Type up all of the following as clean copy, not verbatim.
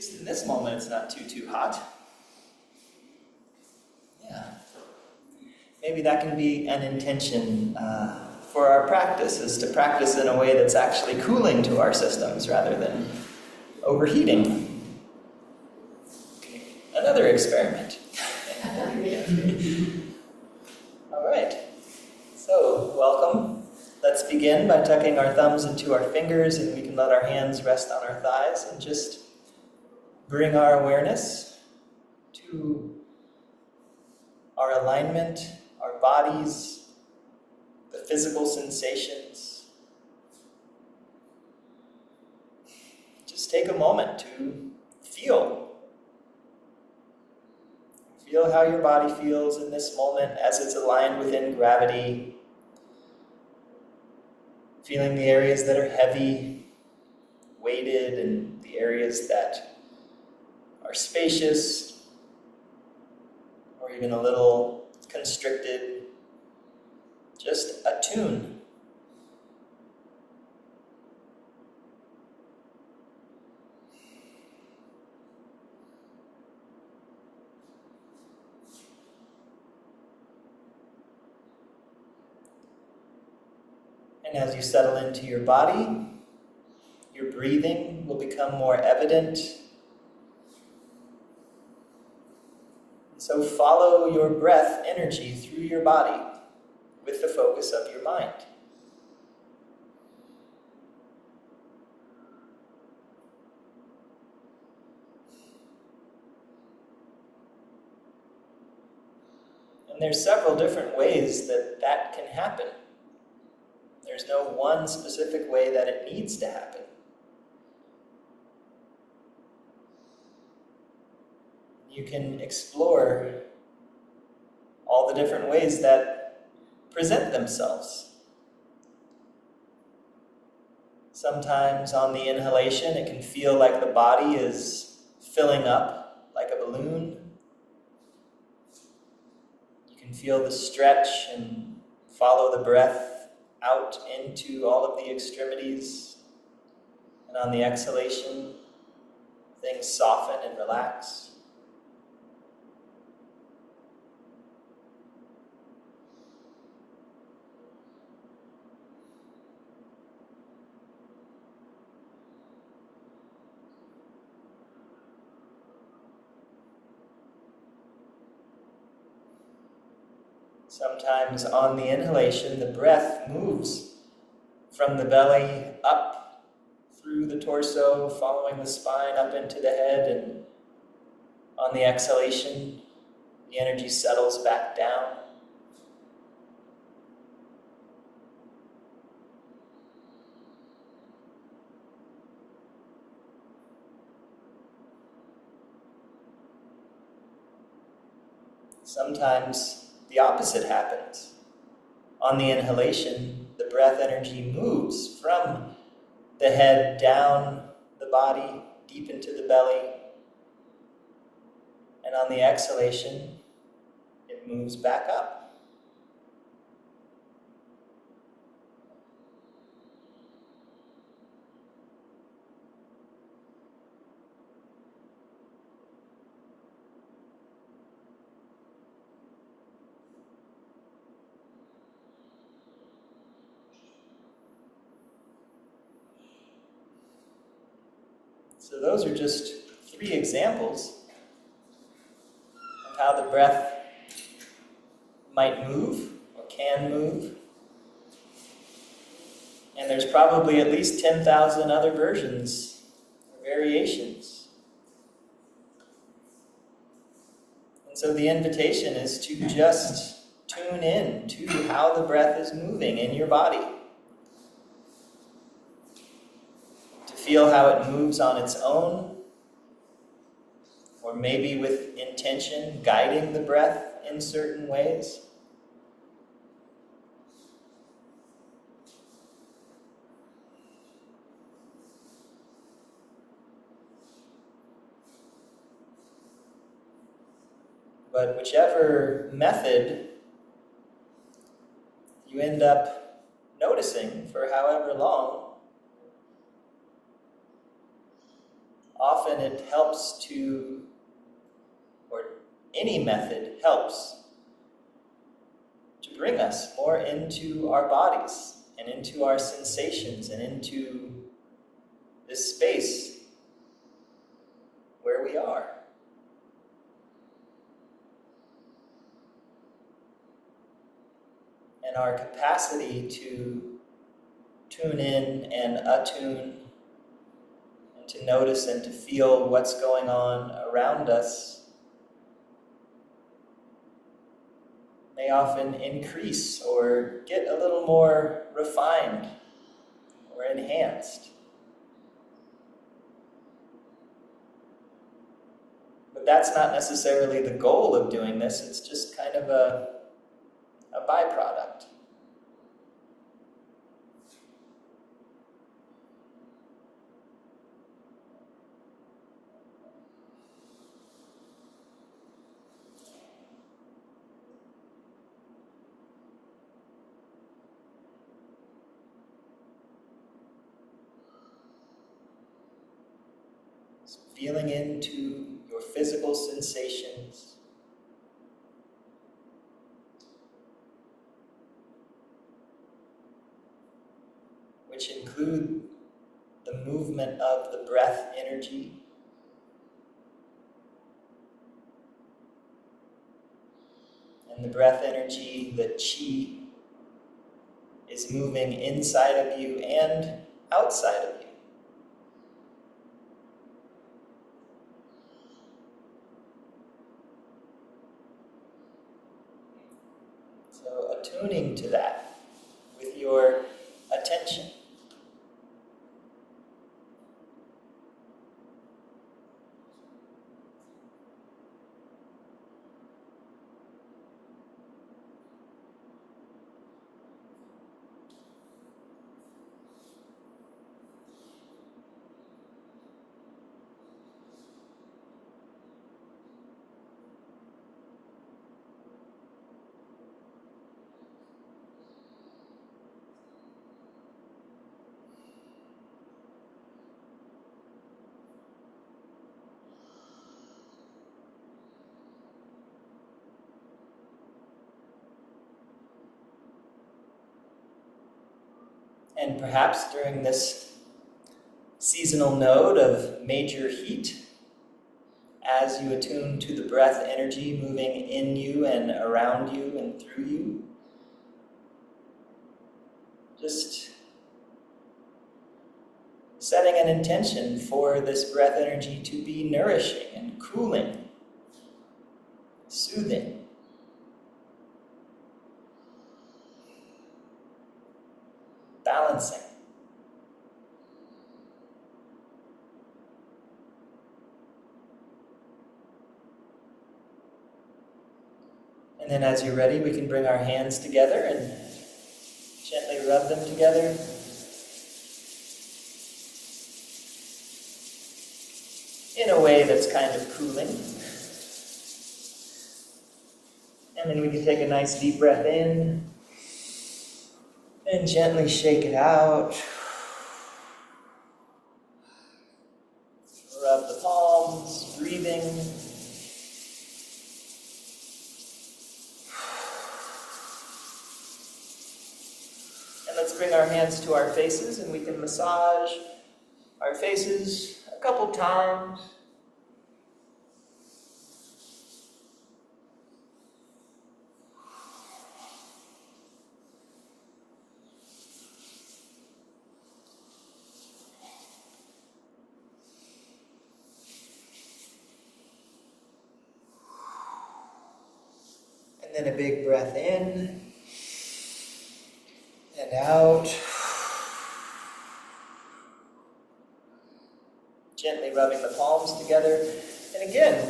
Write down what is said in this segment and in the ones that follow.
least in this moment, it's not too hot. Yeah. Maybe that can be an intention for our practice, is to practice in a way that's actually cooling to our systems rather than overheating. Okay. Another experiment. All right. So, welcome. Let's begin by tucking our thumbs into our fingers, and we can let our hands rest on our thighs and just bring our awareness to our alignment, our bodies, the physical sensations. Just take a moment to feel. Feel how your body feels in this moment as it's aligned within gravity. Feeling the areas that are heavy, weighted, and the areas that are spacious, or even a little constricted. Just attune. And as you settle into your body, your breathing will become more evident. So follow your breath energy through your body with the focus of your mind. And there's several different ways that that can happen. There's no one specific way that it needs to happen. You can explore all the different ways that present themselves. Sometimes on the inhalation, it can feel like the body is filling up like a balloon. You can feel the stretch and follow the breath out into all of the extremities. And on the exhalation, things soften and relax. Sometimes on the inhalation, the breath moves from the belly up through the torso, following the spine up into the head, and on the exhalation, the energy settles back down. Sometimes the opposite happens. On the inhalation, the breath energy moves from the head down the body, deep into the belly. And on the exhalation, it moves back up. So those are just 3 examples of how the breath might move or can move. And there's probably at least 10,000 other versions or variations. And so the invitation is to just tune in to how the breath is moving in your body. Feel how it moves on its own, or maybe with intention, guiding the breath in certain ways. But whichever method you end up noticing for however long, often it helps to, or any method helps to bring us more into our bodies and into our sensations and into this space where we are. And our capacity to tune in and attune and to notice and to feel what's going on around us may often increase or get a little more refined or enhanced. But that's not necessarily the goal of doing this, it's just kind of a byproduct. So feeling into your physical sensations, which include the movement of the breath energy, and the breath energy, the Qi, is moving inside of you and outside of you. So attuning to that with your attention. And perhaps during this seasonal node of major heat, as you attune to the breath energy moving in you and around you and through you, just setting an intention for this breath energy to be nourishing and cooling, soothing. Balancing. And then as you're ready, we can bring our hands together and gently rub them together. In a way that's kind of cooling. And then we can take a nice deep breath in and gently shake it out. Rub the palms, breathing. And let's bring our hands to our faces and we can massage our faces a couple times. And then a big breath in and out. Gently rubbing the palms together. And again,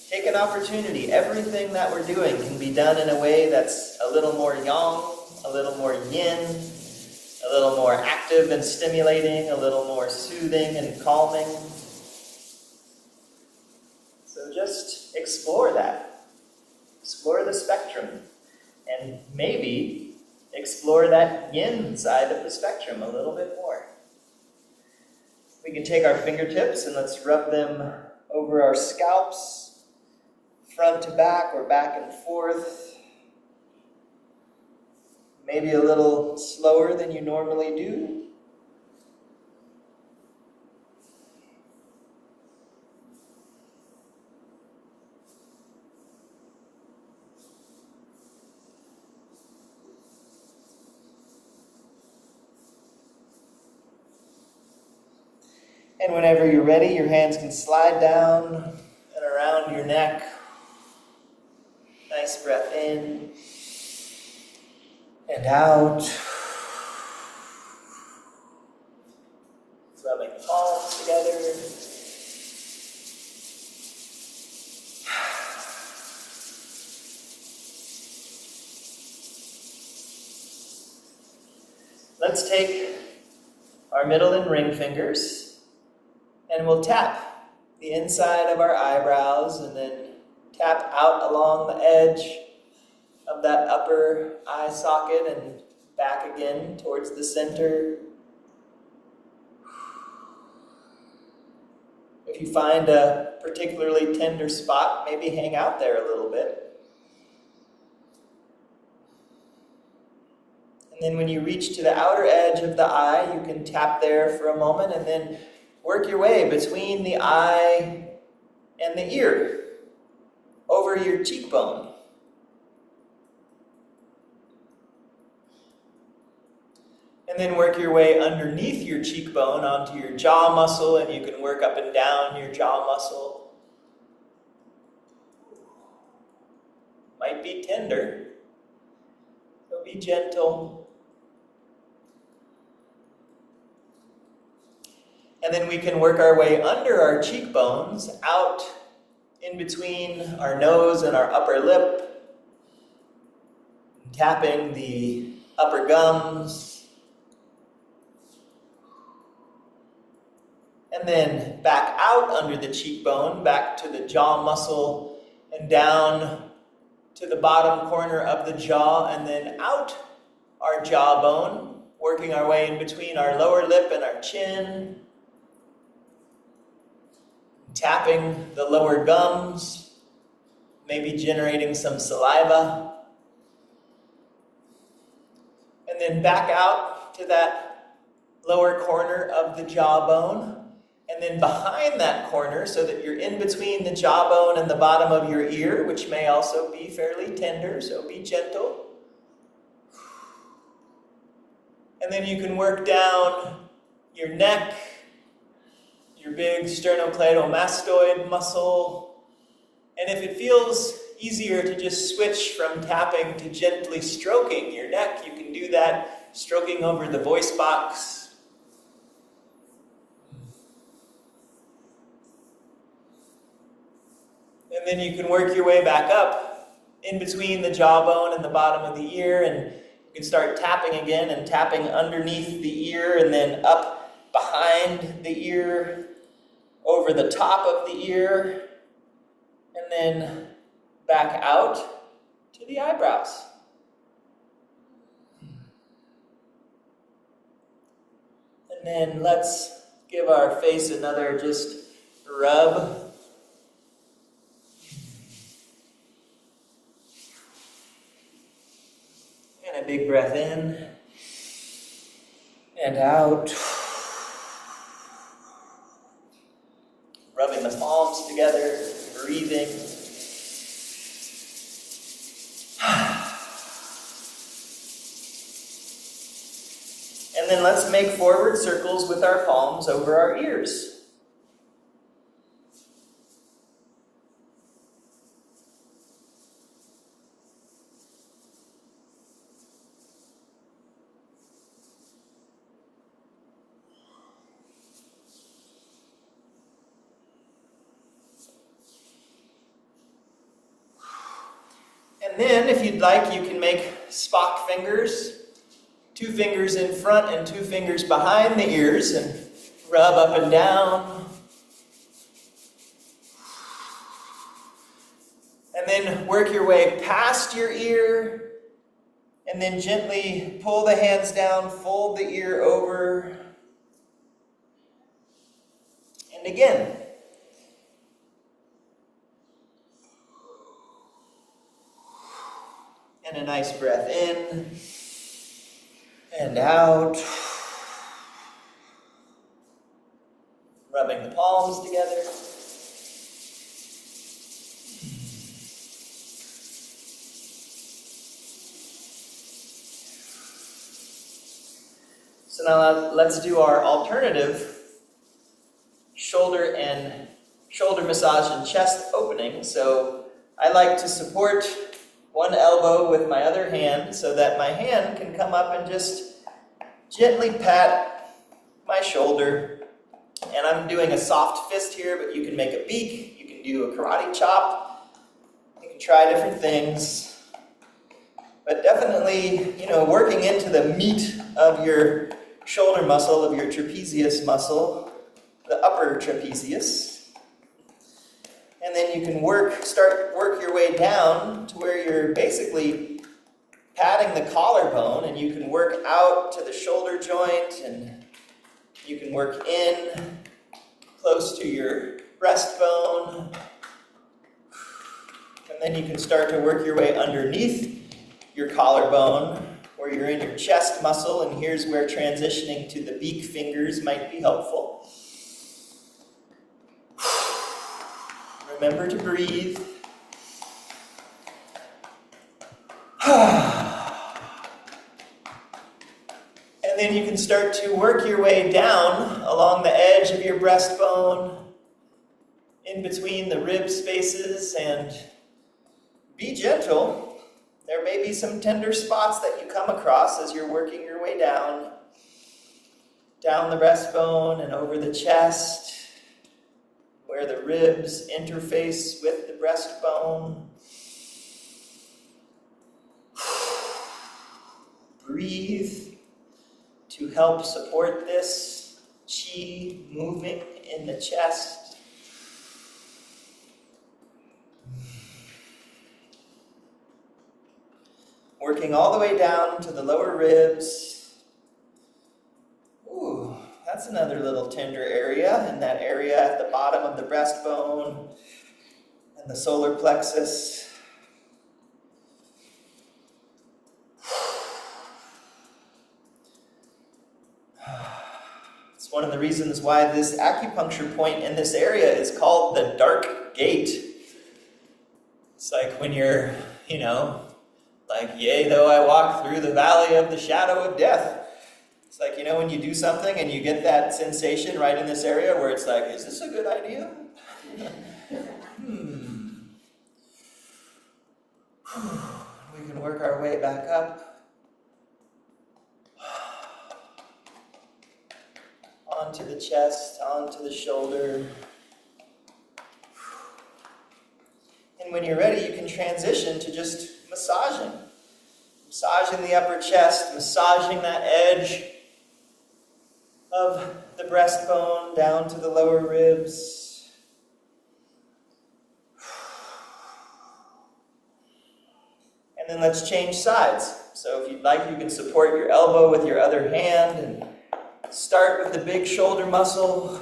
take an opportunity. Everything that we're doing can be done in a way that's a little more yang, a little more yin, a little more active and stimulating, a little more soothing and calming. So just explore that. Explore the spectrum, and maybe explore that yin side of the spectrum a little bit more. We can take our fingertips and let's rub them over our scalps, front to back or back and forth. Maybe a little slower than you normally do. And whenever you're ready, your hands can slide down and around your neck. Nice breath in and out. Rubbing palms together. Let's take our middle and ring fingers and we'll tap the inside of our eyebrows and then tap out along the edge of that upper eye socket and back again towards the center. If you find a particularly tender spot, maybe hang out there a little bit. And then when you reach to the outer edge of the eye, you can tap there for a moment and then work your way between the eye and the ear, over your cheekbone. And then work your way underneath your cheekbone onto your jaw muscle, and you can work up and down your jaw muscle. Might be tender, so be gentle. And then we can work our way under our cheekbones, out in between our nose and our upper lip, tapping the upper gums. And then back out under the cheekbone, back to the jaw muscle, and down to the bottom corner of the jaw, and then out our jawbone, working our way in between our lower lip and our chin. Tapping the lower gums, maybe generating some saliva. And then back out to that lower corner of the jawbone. And then behind that corner, so that you're in between the jawbone and the bottom of your ear, which may also be fairly tender, so be gentle. And then you can work down your neck, your big sternocleidomastoid muscle. And if it feels easier to just switch from tapping to gently stroking your neck, you can do that, stroking over the voice box. And then you can work your way back up in between the jawbone and the bottom of the ear, and you can start tapping again and tapping underneath the ear and then up behind the ear, over the top of the ear, and then back out to the eyebrows. And then let's give our face another just rub. And a big breath in and out. Rubbing the palms together, breathing. And then let's make forward circles with our palms over our ears. And then, if you'd like, you can make Spock fingers, 2 fingers in front and 2 fingers behind the ears, and rub up and down. And then work your way past your ear, and then gently pull the hands down, fold the ear over. And again. And a nice breath in and out. Rubbing the palms together. So now let's do our alternative shoulder massage and chest opening. So I like to support one elbow with my other hand so that my hand can come up and just gently pat my shoulder. And I'm doing a soft fist here, but you can make a beak, you can do a karate chop, you can try different things. But definitely, working into the meat of your shoulder muscle, of your trapezius muscle, the upper trapezius. And then you can work your way down to where you're basically patting the collarbone, and you can work out to the shoulder joint, and you can work in close to your breastbone. And then you can start to work your way underneath your collarbone, where you're in your chest muscle, and here's where transitioning to the beak fingers might be helpful. Remember to breathe. And then you can start to work your way down along the edge of your breastbone, in between the rib spaces, and be gentle. There may be some tender spots that you come across as you're working your way down the breastbone and over the chest, where the ribs interface with the breastbone. Breathe to help support this qi moving in the chest. Working all the way down to the lower ribs. Ooh, that's another little tender area, and that area at the bottom of the breastbone and the solar plexus. It's one of the reasons why this acupuncture point in this area is called the dark gate. It's like when you're, like, yea, though I walk through the valley of the shadow of death. It's like, when you do something and you get that sensation right in this area where it's like, is this a good idea? We can work our way back up. Onto the chest, onto the shoulder. And when you're ready, you can transition to just massaging the upper chest, massaging that edge of the breastbone down to the lower ribs. And then let's change sides. So if you'd like, you can support your elbow with your other hand and start with the big shoulder muscle.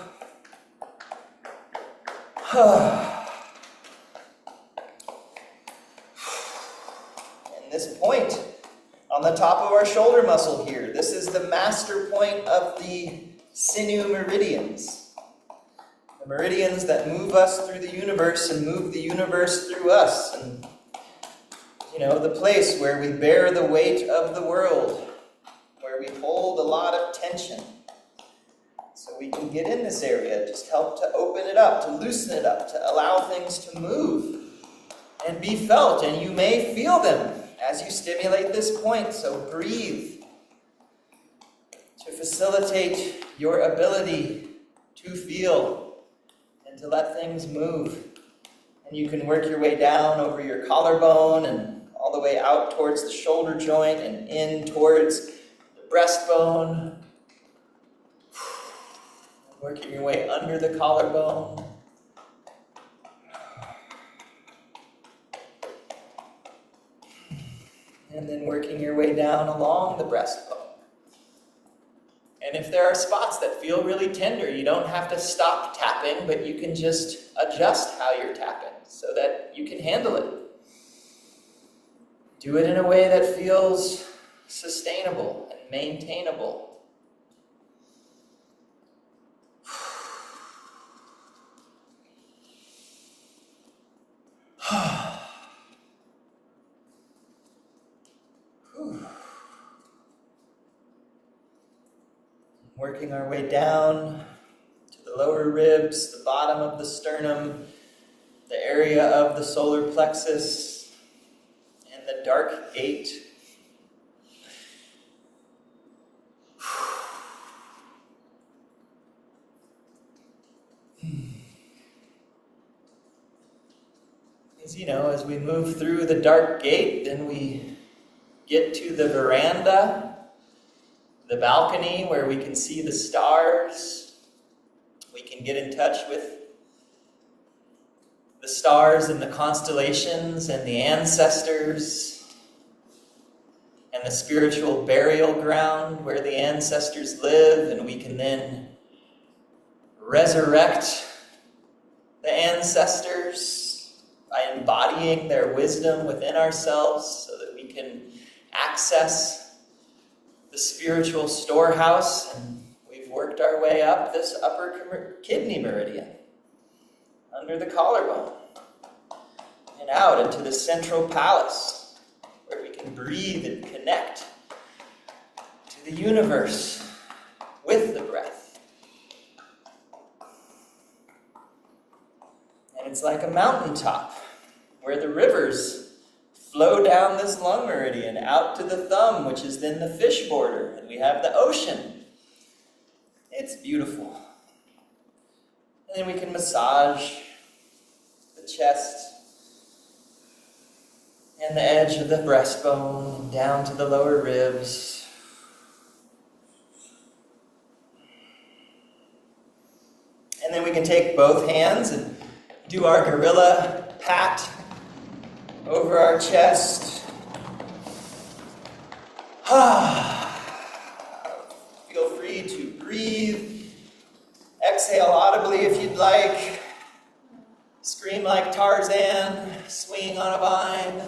This point on the top of our shoulder muscle here. This is the master point of the sinew meridians. The meridians that move us through the universe and move the universe through us. And, the place where we bear the weight of the world, where we hold a lot of tension. So we can get in this area, just help to open it up, to loosen it up, to allow things to move and be felt. And you may feel them as you stimulate this point, so breathe to facilitate your ability to feel and to let things move. And you can work your way down over your collarbone and all the way out towards the shoulder joint and in towards the breastbone. Working your way under the collarbone. And then working your way down along the breastbone. And if there are spots that feel really tender, you don't have to stop tapping, but you can just adjust how you're tapping so that you can handle it. Do it in a way that feels sustainable and maintainable. Working our way down to the lower ribs, the bottom of the sternum, the area of the solar plexus, and the dark gate. As we move through the dark gate, then we get to the veranda, the balcony where we can see the stars. We can get in touch with the stars and the constellations and the ancestors and the spiritual burial ground where the ancestors live, and we can then resurrect the ancestors by embodying their wisdom within ourselves so that we can access the spiritual storehouse. And we've worked our way up this upper kidney meridian, under the collarbone, and out into the central palace, where we can breathe and connect to the universe with the breath. And it's like a mountaintop where the rivers flow down this lung meridian out to the thumb, which is then the fish border, and we have the ocean. It's beautiful. And then we can massage the chest and the edge of the breastbone and down to the lower ribs. And then we can take both hands and do our gorilla pat over our chest. Feel free to breathe. Exhale audibly if you'd like. Scream like Tarzan, swinging on a vine.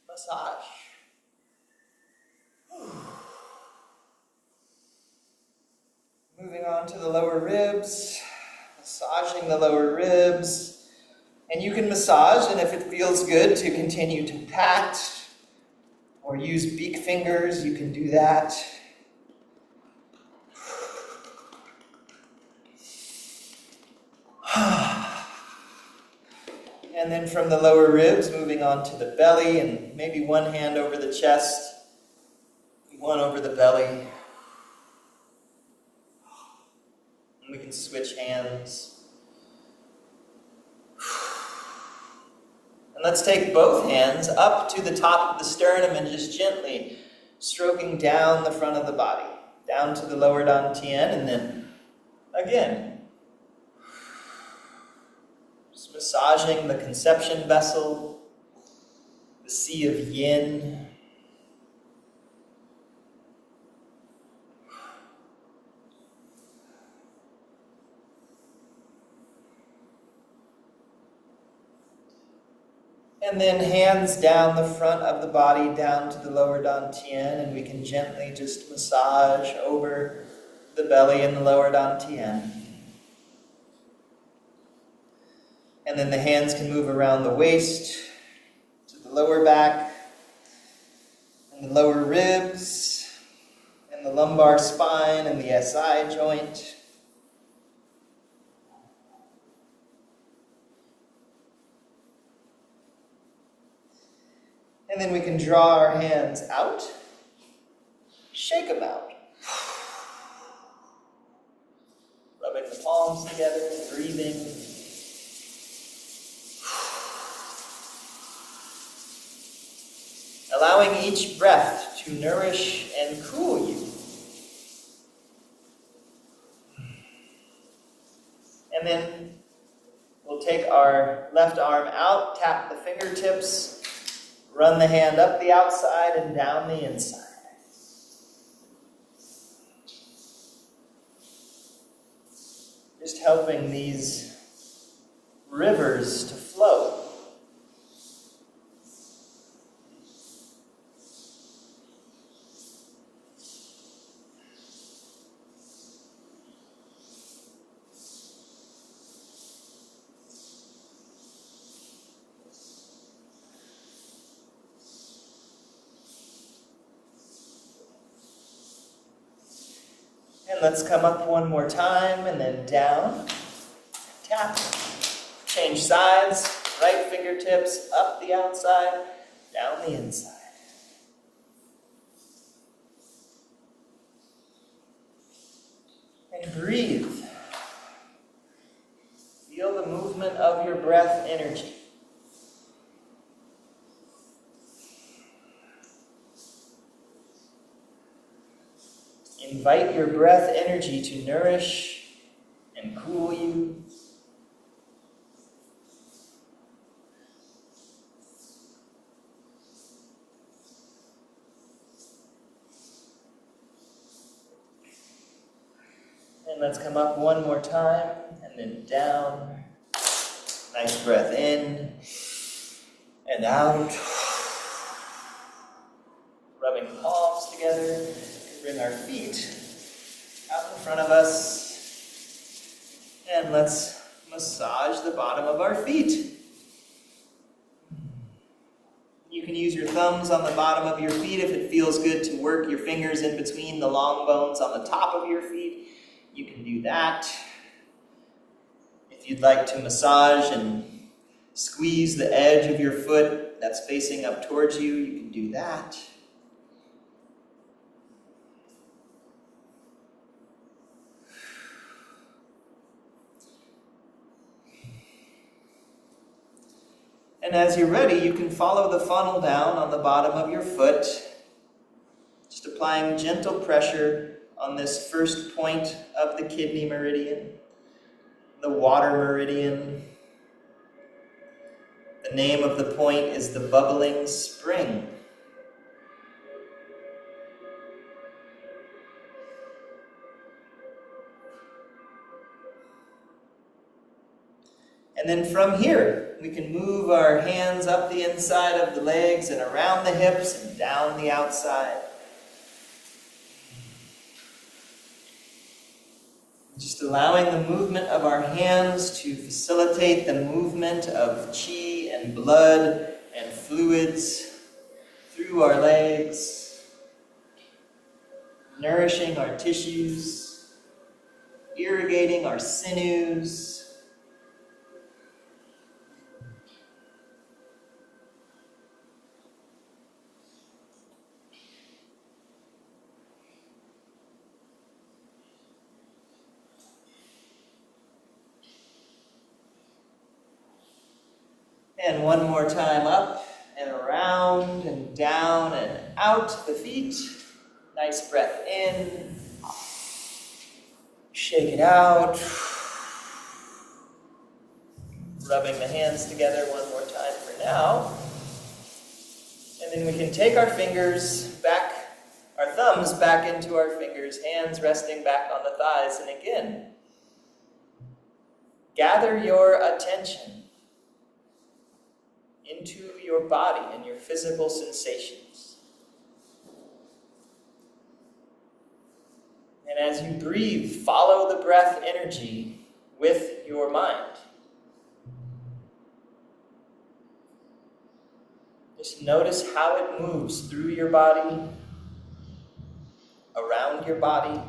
Massage. Moving on to the lower ribs, massaging the lower ribs. And you can massage, and if it feels good to continue to pat or use beak fingers, you can do that. And then from the lower ribs, moving on to the belly, and maybe one hand over the chest, one over the belly. And we can switch hands. And let's take both hands up to the top of the sternum and just gently stroking down the front of the body, down to the lower dantian, and then again, massaging the conception vessel, the sea of yin. And then hands down the front of the body, down to the lower dantian, and we can gently just massage over the belly and the lower dantian. And then the hands can move around the waist to the lower back and the lower ribs and the lumbar spine and the SI joint. And then we can draw our hands out shake them out. Rubbing the palms together, breathing. Allowing each breath to nourish and cool you. And then we'll take our left arm out, tap the fingertips, run the hand up the outside and down the inside. Just helping these rivers to flow. And let's come up one more time and then down. Tap. Change sides. Right fingertips up the outside, down the inside. And breathe. Feel the movement of your breath energy. Invite your breath energy to nourish and cool you. And let's come up one more time and then down. Nice breath in and out. Rubbing the palms together. Bring our feet out in front of us, and let's massage the bottom of our feet. You can use your thumbs on the bottom of your feet if it feels good to work your fingers in between the long bones on the top of your feet. You can do that. If you'd like to massage and squeeze the edge of your foot that's facing up towards you, you can do that. And as you're ready, you can follow the funnel down on the bottom of your foot, just applying gentle pressure on this first point of the kidney meridian, the water meridian. The name of the point is the bubbling spring. And then from here, we can move our hands up the inside of the legs and around the hips and down the outside. Just allowing the movement of our hands to facilitate the movement of qi and blood and fluids through our legs, nourishing our tissues, irrigating our sinews. And one more time up and around and down and out the feet. Nice breath in. Shake it out. Rubbing the hands together one more time for now. And then we can take our fingers back, our thumbs back into our fingers, hands resting back on the thighs. And again, gather your attention into your body and your physical sensations. And as you breathe, follow the breath energy with your mind. Just notice how it moves through your body, around your body.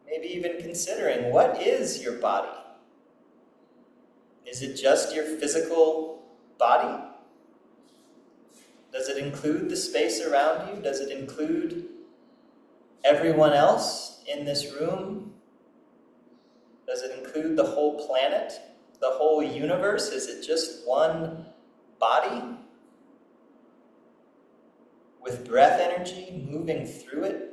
Maybe even considering, what is your body? Is it just your physical body? Does it include the space around you? Does it include everyone else in this room? Does it include the whole planet, the whole universe? Is it just one body with breath energy moving through it?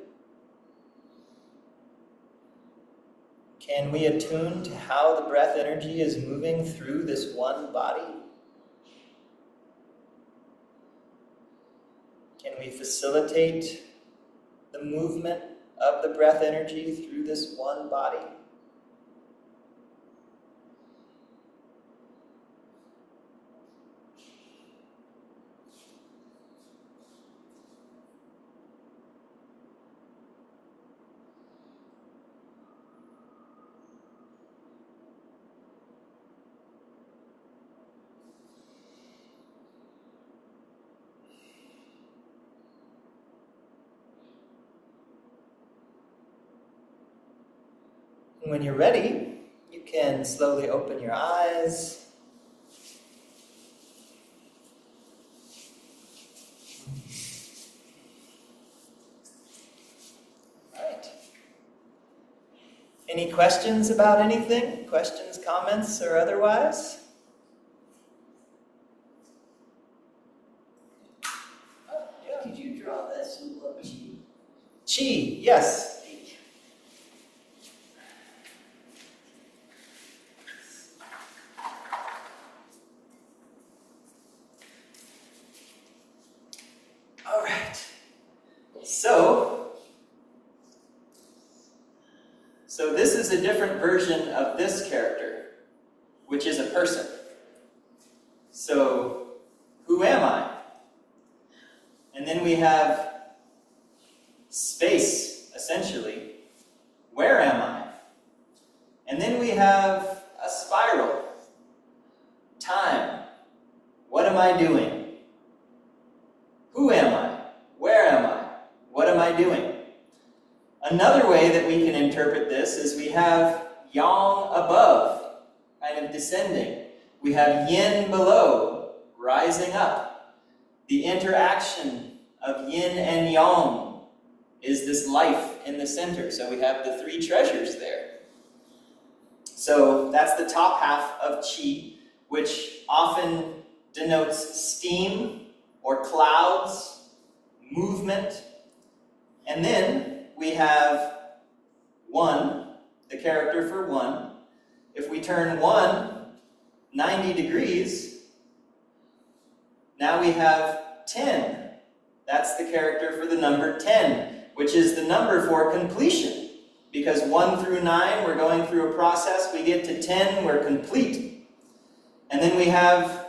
Can we attune to how the breath energy is moving through this one body? Can we facilitate the movement of the breath energy through this one body? When you're ready, you can slowly open your eyes. All right. Any questions about anything? Questions, comments, or otherwise? Oh, yeah. Could you draw that symbol of Qi? Qi, yes. All right. So this is a different version of this character, which is a person. So, who am I? And then we have space, essentially. Where am I? And then we have a spiral. Time. What am I doing? Who am I? Where am I? What am I doing? Another way that we can interpret this is we have yang above, kind of descending. We have yin below, rising up. The interaction of yin and yang is this life in the center. So we have the three treasures there. So that's the top half of Qi, which often denotes steam or clouds, movement. And then we have one, the character for one. If we turn 90 degrees, now we have 10. That's the character for the number 10, which is the number for completion. Because 1 through 9, we're going through a process. We get to 10, we're complete. And then we have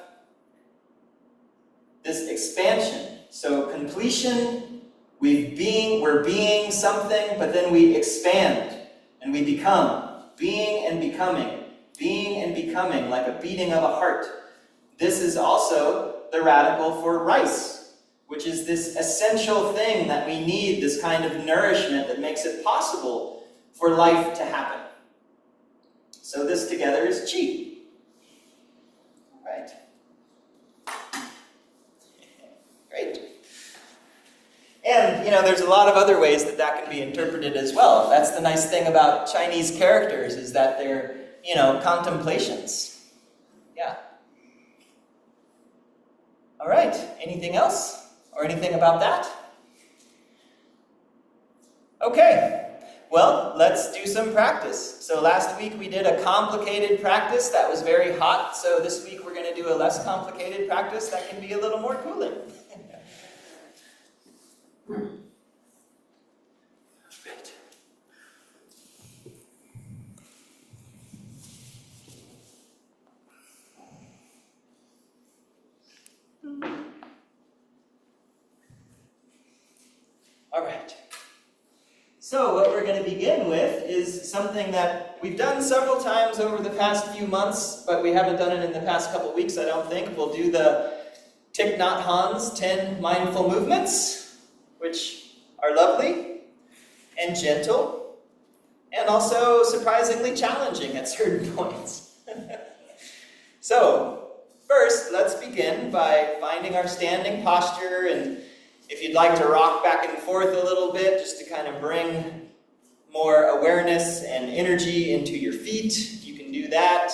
this expansion. So completion, we're being something, but then we expand and we become. Being and becoming, like a beating of a heart. This is also the radical for rice, which is this essential thing that we need, this kind of nourishment that makes it possible for life to happen. So this together is Qi. Right. Great. And, there's a lot of other ways that can be interpreted as well. That's the nice thing about Chinese characters, is that they're, contemplations. Yeah. All right. Anything else? Or anything about that? Okay. Well, let's do some practice. So last week we did a complicated practice that was very hot. So this week we're going to do a less complicated practice that can be a little more cooling. All right. So what we're going to begin with is something that we've done several times over the past few months, but we haven't done it in the past couple weeks, I don't think. We'll do the Thich Nhat Hanh's 10 mindful movements, which are lovely and gentle, and also surprisingly challenging at certain points. So, first, let's begin by finding our standing posture, and if you'd like to rock back and forth a little bit, just to kind of bring more awareness and energy into your feet, you can do that.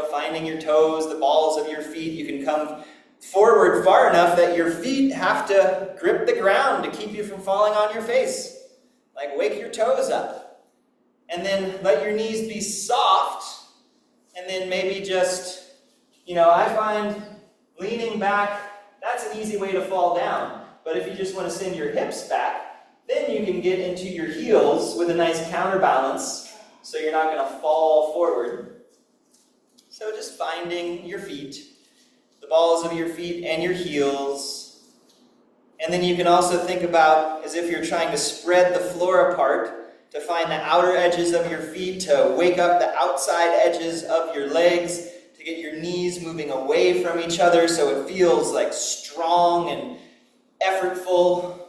Finding your toes, the balls of your feet. You can come forward far enough that your feet have to grip the ground to keep you from falling on your face. Like wake your toes up. And then let your knees be soft. And then maybe just, I find leaning back, that's an easy way to fall down. But if you just want to send your hips back, then you can get into your heels with a nice counterbalance so you're not going to fall forward. So just finding your feet, the balls of your feet and your heels. And then you can also think about as if you're trying to spread the floor apart to find the outer edges of your feet, to wake up the outside edges of your legs, to get your knees moving away from each other so it feels like strong and effortful.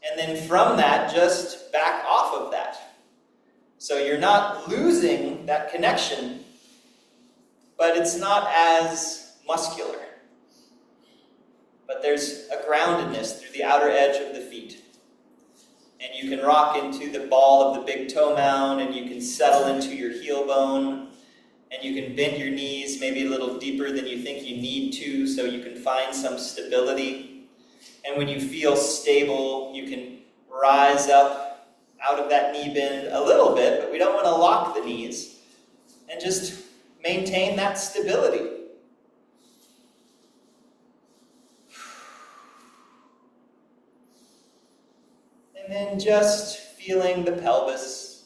And then from that, just back off of that. So you're not losing that connection, but it's not as muscular. But there's a groundedness through the outer edge of the feet. And you can rock into the ball of the big toe mound, and you can settle into your heel bone, and you can bend your knees maybe a little deeper than you think you need to so you can find some stability. And when you feel stable, you can rise up out of that knee bend a little bit, but we don't want to lock the knees, and just maintain that stability. And then just feeling the pelvis.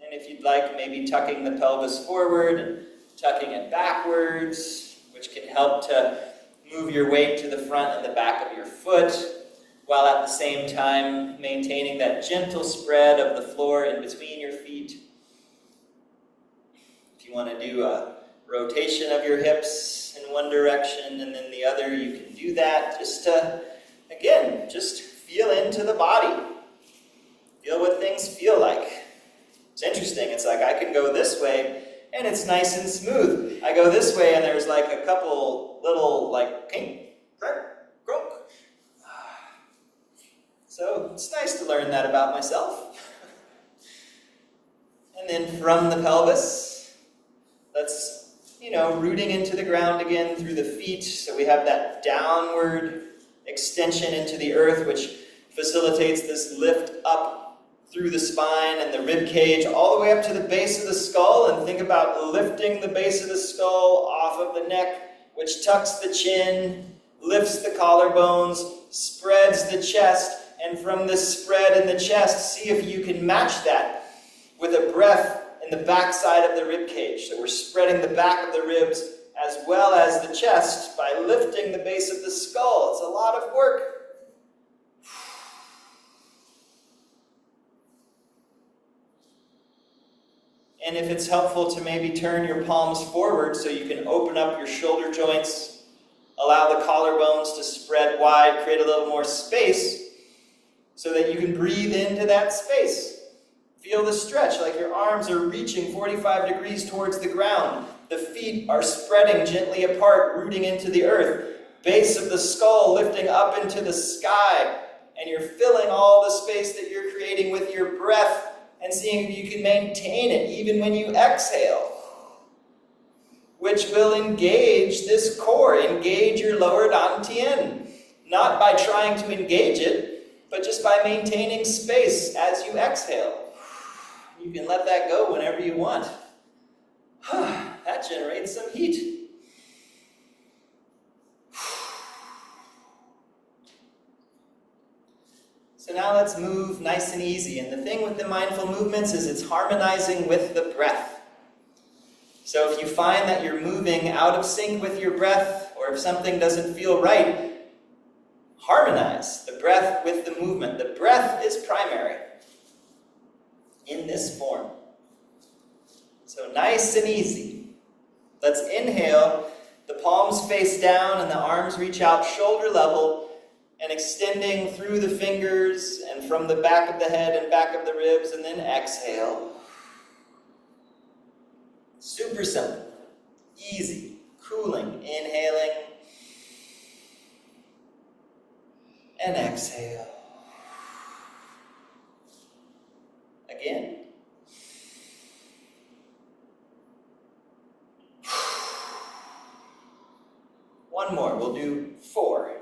And if you'd like, maybe tucking the pelvis forward and tucking it backwards, which can help to move your weight to the front and the back of your foot, while at the same time maintaining that gentle spread of the floor in between your feet. If you want to do a rotation of your hips in one direction and then the other, you can do that just to, again, just feel into the body. Feel what things feel like. It's interesting. It's like I can go this way and it's nice and smooth. I go this way and there's like a couple little like kink, crack, crunk. So it's nice to learn that about myself. And then from the pelvis, let's, rooting into the ground again through the feet. So we have that downward extension into the earth, which facilitates this lift up through the spine and the rib cage all the way up to the base of the skull. And think about lifting the base of the skull off of the neck, which tucks the chin, lifts the collarbones, spreads the chest. And from this spread in the chest, see if you can match that with a breath in the back side of the rib cage. So we're spreading the back of the ribs as well as the chest by lifting the base of the skull. It's a lot of work. And if it's helpful to maybe turn your palms forward so you can open up your shoulder joints, allow the collarbones to spread wide, create a little more space so that you can breathe into that space. Feel the stretch, like your arms are reaching 45 degrees towards the ground. The feet are spreading gently apart, rooting into the earth. Base of the skull lifting up into the sky. And you're filling all the space that you're creating with your breath and seeing if you can maintain it even when you exhale, which will engage this core, engage your lower dantian. Not by trying to engage it, but just by maintaining space as you exhale. You can let that go whenever you want. That generates some heat. So now let's move nice and easy. And the thing with the mindful movements is it's harmonizing with the breath. So if you find that you're moving out of sync with your breath, or if something doesn't feel right, harmonize the breath with the movement. The breath is primary in this form. So nice and easy. Let's inhale, the palms face down and the arms reach out shoulder level and extending through the fingers and from the back of the head and back of the ribs, and then exhale. Super simple, easy, cooling, inhaling and exhale. Again. One more, we'll do 4.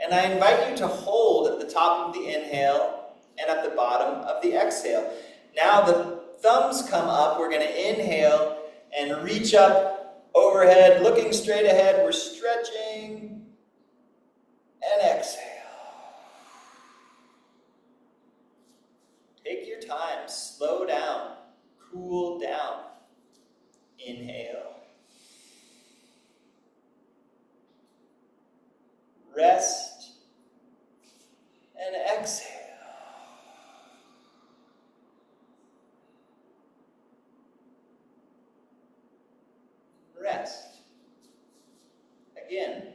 And I invite you to hold at the top of the inhale and at the bottom of the exhale. Now the thumbs come up, we're going to inhale and reach up overhead, looking straight ahead, we're stretching and exhale. Take your time, slow down, cool down. Inhale. Rest and exhale. Rest. Again.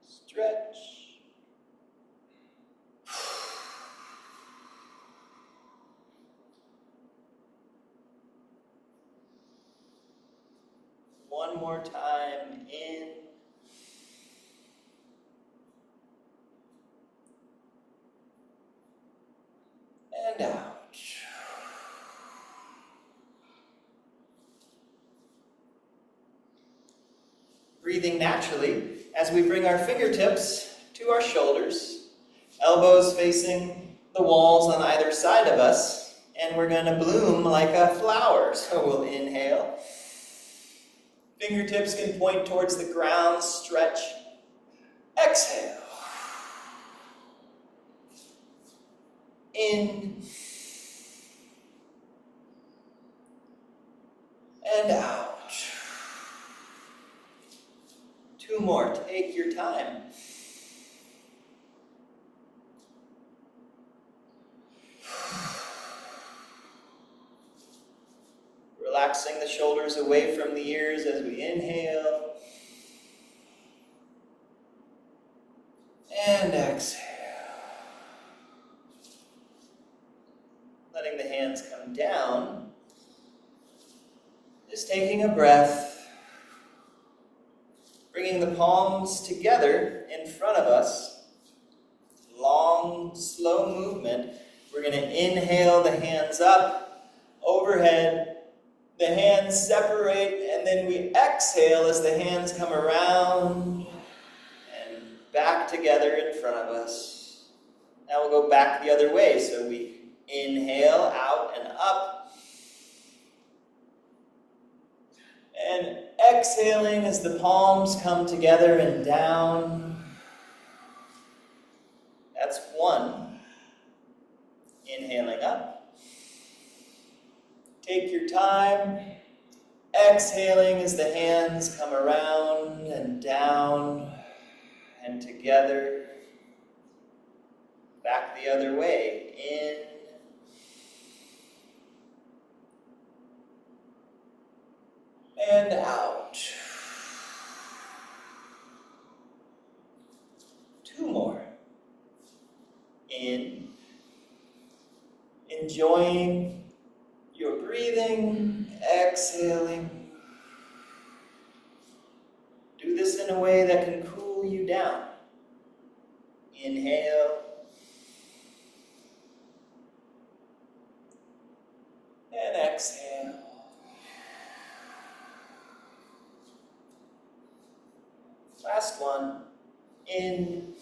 Stretch. One more time, in and out. Breathing naturally as we bring our fingertips to our shoulders, elbows facing the walls on either side of us, and we're going to bloom like a flower. So we'll inhale. Fingertips can point towards the ground, stretch, exhale. In and out. 2 more, take your time. Relaxing the shoulders away from the ears as we inhale. And exhale. Letting the hands come down. Just taking a breath. Bringing the palms together in front of us. Long, slow movement. We're going to inhale the hands up, overhead. The hands separate, and then we exhale as the hands come around and back together in front of us. Now we'll go back the other way. So we inhale out and up. And exhaling as the palms come together and down. That's 1. Inhaling up. Take your time. Exhaling as the hands come around and down and together. Back the other way. In. And out. 2 more. In. Enjoying your breathing, exhaling. Do this in a way that can cool you down. Inhale. And exhale. Last one. In.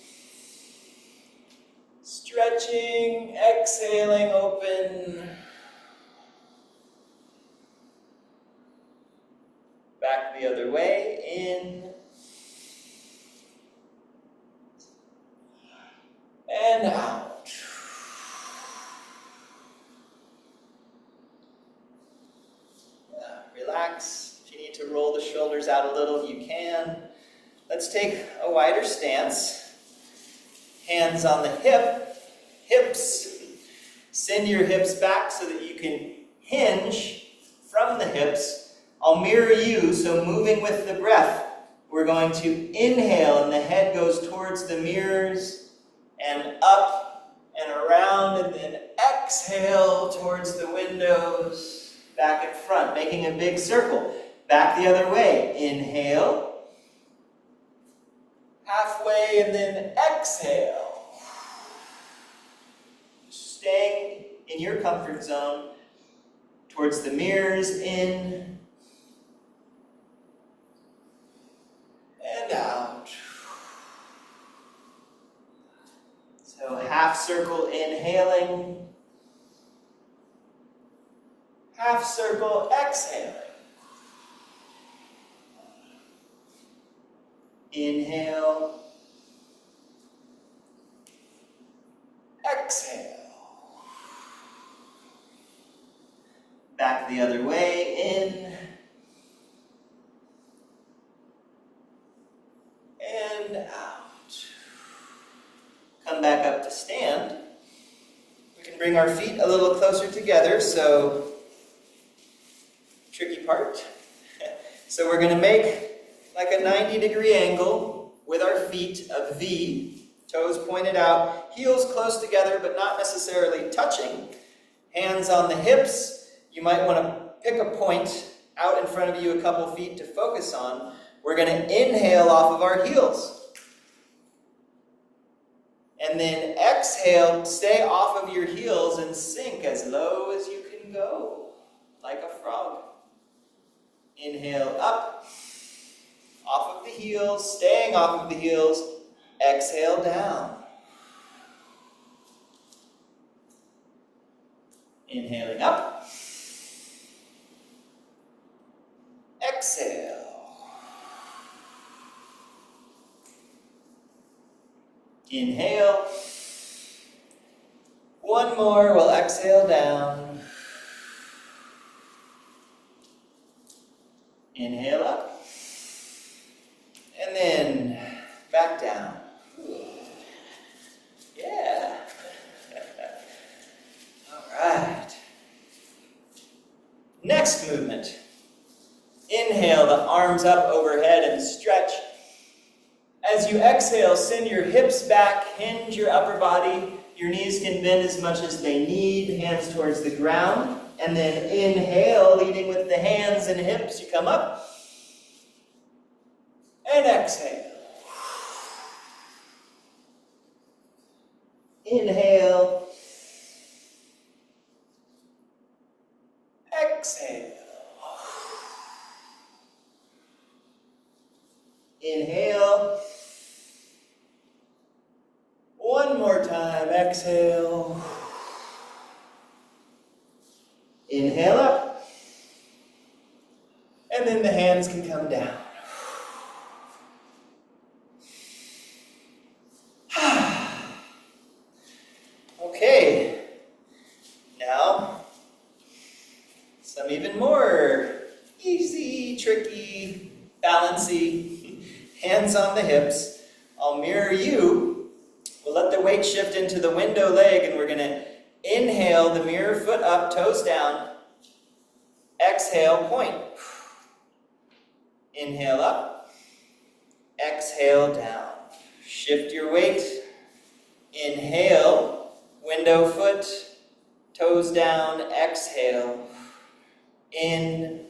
Stretching, exhaling, open. Back the other way, in. And out. Relax. If you need to roll the shoulders out a little, you can. Let's take a wider stance. Hands on the hips. Send your hips back so that you can hinge from the hips. I'll mirror you, so moving with the breath. we're going to inhale and the head goes towards the mirrors and up and around, and then exhale towards the windows, back and front, making a big circle. Back the other way. Inhale. Halfway, and then exhale. Staying in your comfort zone towards the mirrors, in and out. So half circle inhaling, half circle exhaling. Inhale, exhale. Back the other way, in and out. Come back up to stand. We can bring our feet a little closer together, so tricky part. So we're going to make like a 90-degree angle with our feet, a V, toes pointed out, heels close together but not necessarily touching. Hands on the hips. You might want to pick a point out in front of you a couple feet to focus on. We're going to inhale off of our heels. And then exhale, stay off of your heels and sink as low as you can go, like a frog. Inhale up, off of the heels, staying off of the heels. Exhale down. Inhaling up. Exhale. Inhale. One more, we'll exhale down. Inhale up. And then back down. Yeah. All right. Next movement. Inhale, the arms up overhead and stretch. As you exhale, send your hips back, hinge your upper body. Your knees can bend as much as they need, hands towards the ground. And then inhale, leading with the hands and hips, you come up. And exhale. Inhale. Exhale. Inhale. One more time. Exhale. Inhale up. And then the hands can come down. Okay. Now, some even more easy, tricky, balancy. Hands on the hips. I'll mirror you. We'll let the weight shift into the window leg, and we're going to inhale the mirror foot up, toes down. Exhale, point. Inhale up. Exhale down. Shift your weight. Inhale, window foot, toes down. Exhale. In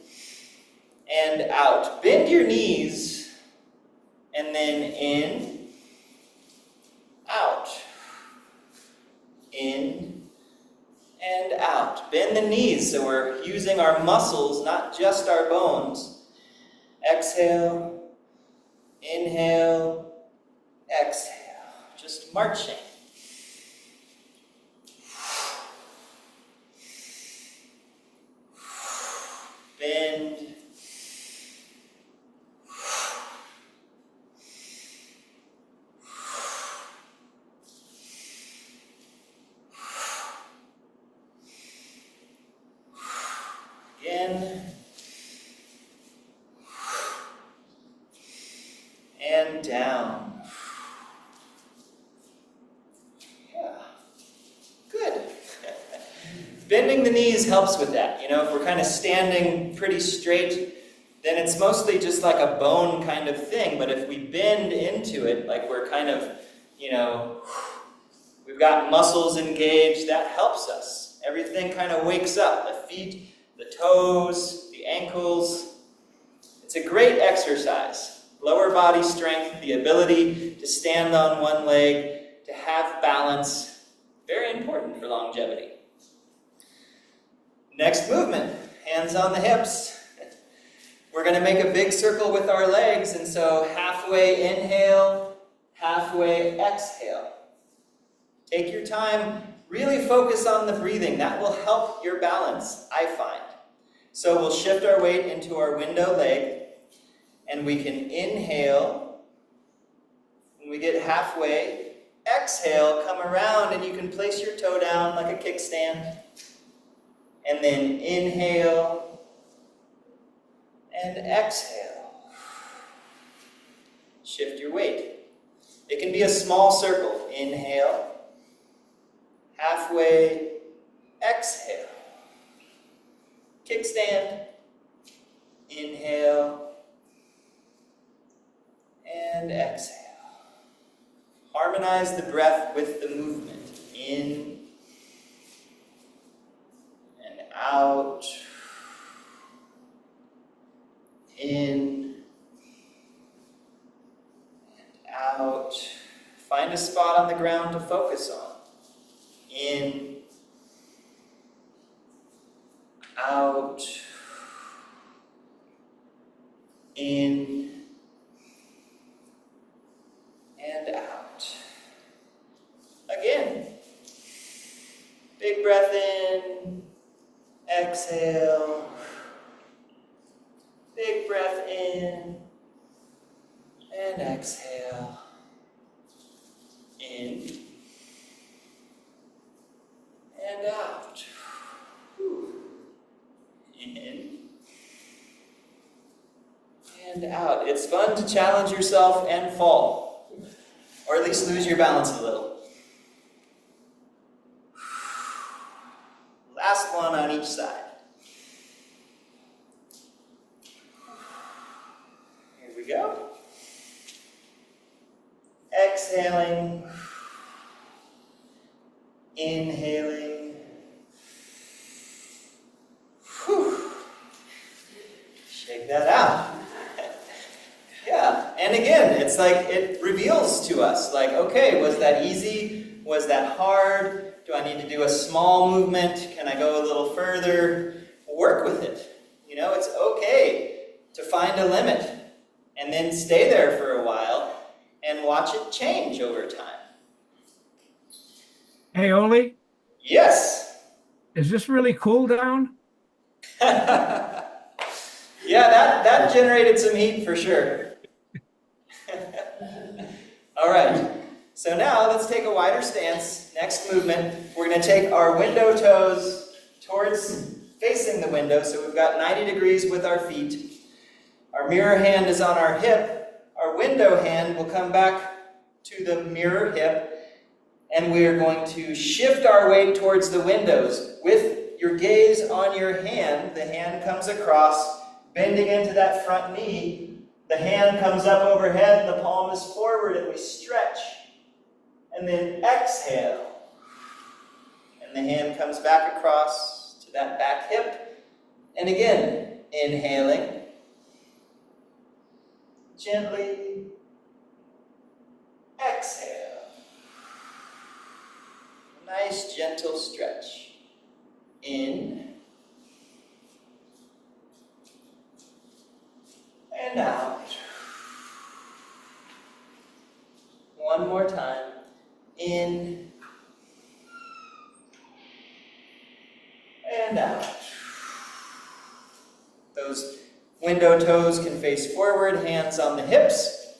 and out. Bend your knees. And then in, out, in, and out. Bend the knees so we're using our muscles, not just our bones. Exhale, inhale, exhale. Just marching. Bend. Again. And down. Yeah. Good. Bending the knees helps with that. You know, if we're kind of standing pretty straight, then it's mostly just like a bone kind of thing. But if we bend into it, like we're kind of, we've got muscles engaged, that helps us. Everything kind of wakes up. The feet, the toes, the ankles. It's a great exercise. Lower body strength, the ability to stand on one leg, to have balance. Very important for longevity. Next movement, hands on the hips. We're going to make a big circle with our legs, and so halfway inhale, halfway exhale. Take your time, really focus on the breathing. That will help your balance, I find. So we'll shift our weight into our window leg, and we can inhale. When we get halfway, exhale, come around, and you can place your toe down like a kickstand. And then inhale and exhale. Shift your weight. It can be a small circle. Inhale, halfway, exhale. Kickstand, inhale, and exhale. Harmonize the breath with the movement. In and out. In and out. Find a spot on the ground to focus on. In, out, in, and out. Again. Big breath in, exhale. Big breath in and exhale. In and out. In and out. It's fun to challenge yourself and fall, or at least lose your balance a little. Last one on each side. Here we go. Exhaling. Inhaling. Whew. Shake that out. Yeah, and again, it's like it reveals to us, like, okay, was that easy? Was that hard? Do I need to do a small movement? Can I go a little further? Work with it. It's okay to find a limit and then stay there for a while and watch it change over time. Hey, Oli, Yes. is this really cool down? Yeah, that generated some heat for sure. All right. So now let's take a wider stance. Next movement, we're going to take our window toes towards facing the window. So we've got 90 degrees with our feet. Our mirror hand is on our hip. Our window hand will come back to the mirror hip. And we are going to shift our weight towards the windows. With your gaze on your hand, the hand comes across, bending into that front knee. The hand comes up overhead, and the palm is forward, and we stretch. And then exhale. And the hand comes back across to that back hip. And again, inhaling. Gently. Exhale. Nice, gentle stretch. In. And out. One more time. In and out. Those window toes can face forward, hands on the hips.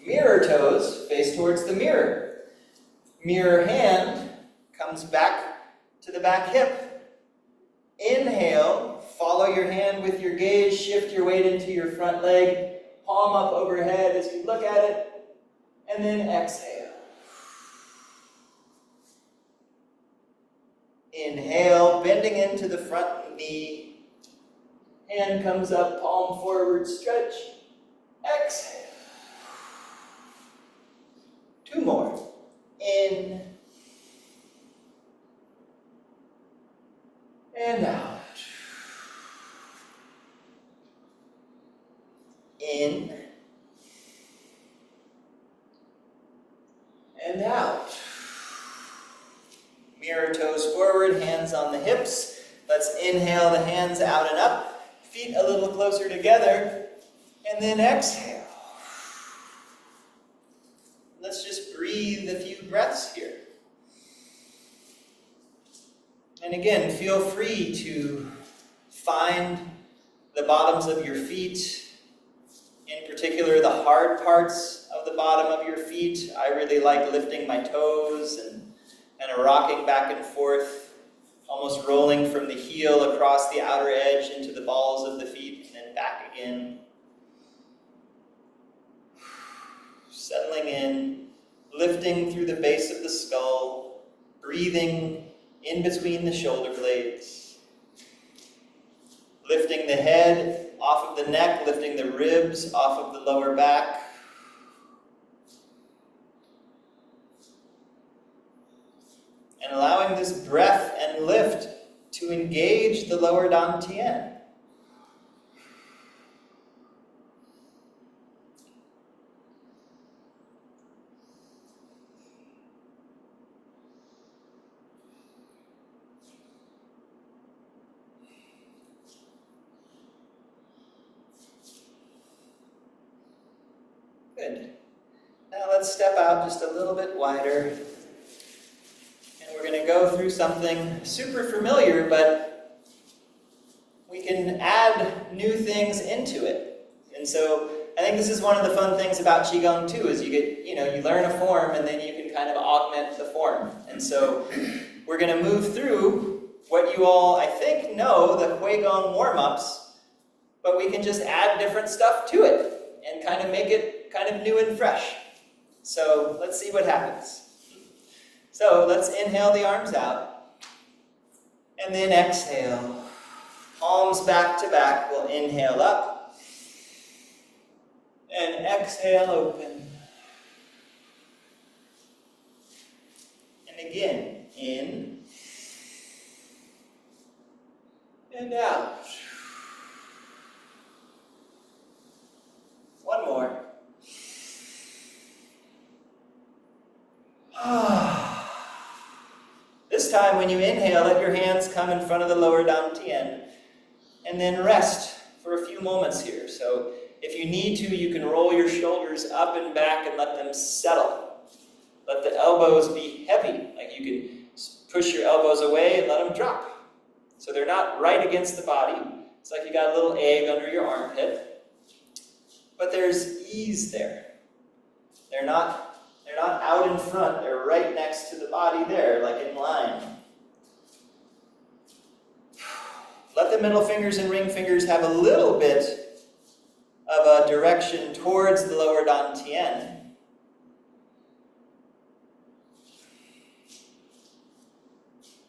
Mirror toes face towards the mirror. Mirror hand comes back to the back hip. Inhale, follow your hand with your gaze, shift your weight into your front leg, palm up overhead as you look at it, and then exhale. Inhale, bending into the front knee. Hand comes up, palm forward, stretch. Exhale. 2 more. In. And out. In. And out. Mirror toes forward, hands on the hips. Let's inhale the hands out and up. Feet a little closer together. And then exhale. Let's just breathe a few breaths here. And again, feel free to find the bottoms of your feet, in particular the hard parts of the bottom of your feet. I really like lifting my toes and rocking back and forth, almost rolling from the heel across the outer edge into the balls of the feet and then back again. Settling in, lifting through the base of the skull, breathing in between the shoulder blades. Lifting the head off of the neck, lifting the ribs off of the lower back. And allowing this breath and lift to engage the lower dantian. Good. Now let's step out just a little bit wider. And we're going to go through something super familiar, but we can add new things into it. And so I think this is one of the fun things about Qigong too, is you learn a form and then you can kind of augment the form. And so we're going to move through what you all, I think, know, the Qigong warm-ups, but we can just add different stuff to it and kind of make it kind of new and fresh. So let's see what happens. So let's inhale the arms out. And then exhale. Palms back to back. We'll inhale up. And exhale, open. And again, in. And out. One more. This time when you inhale, let your hands come in front of the lower dantian and then rest for a few moments here. So if you need to, you can roll your shoulders up and back and let them settle. Let the elbows be heavy, like you can push your elbows away and let them drop. So they're not right against the body. It's like you got a little egg under your armpit. But there's ease there. They're not out in front, they're right next to the body there, like in line. Let the middle fingers and ring fingers have a little bit of a direction towards the lower dantian.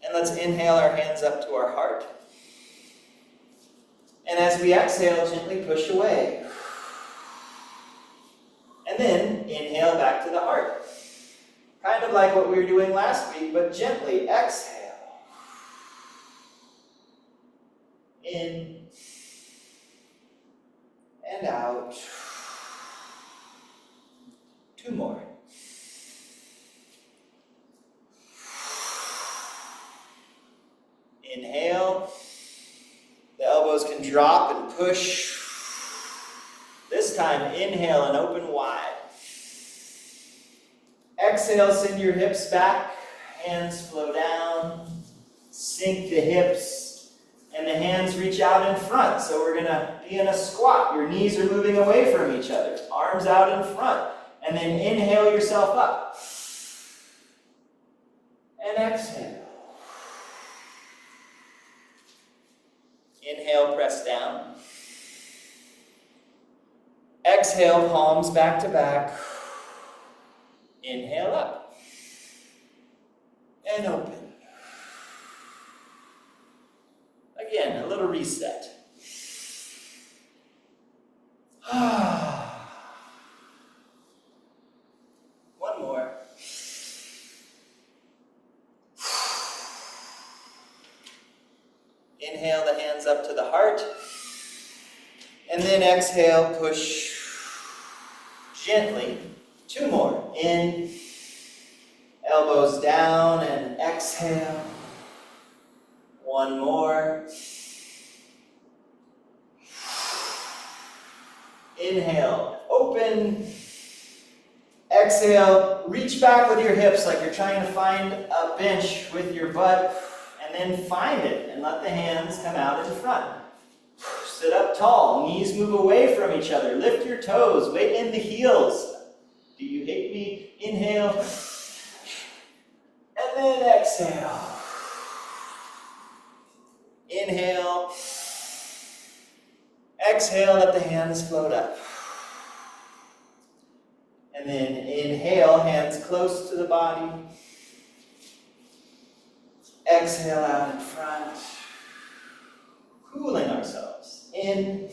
And let's inhale our hands up to our heart. And as we exhale, gently push away. And then inhale back to the heart. Kind of like what we were doing last week, but gently exhale. In and out. 2 more. Inhale. The elbows can drop and push. This time, inhale and open wide. Exhale, send your hips back. Hands flow down. Sink the hips. And the hands reach out in front. So we're going to be in a squat. Your knees are moving away from each other. Arms out in front. And then inhale yourself up. And exhale. Inhale, press down. Exhale, palms back to back. Inhale up. And open. Again, a little reset. Inhale the hands up to the heart. And then exhale, push gently. 2 more. In, elbows down, and exhale. 1 more. Inhale, open. Exhale, reach back with your hips like you're trying to find a bench with your butt, and then find it and let the hands come out in front. Sit up tall, knees move away from each other. Lift your toes, weight in the heels. Do you hate me? Inhale, and then exhale. Inhale, exhale, let the hands float up. And then inhale, hands close to the body. Exhale out in front. Cooling ourselves. In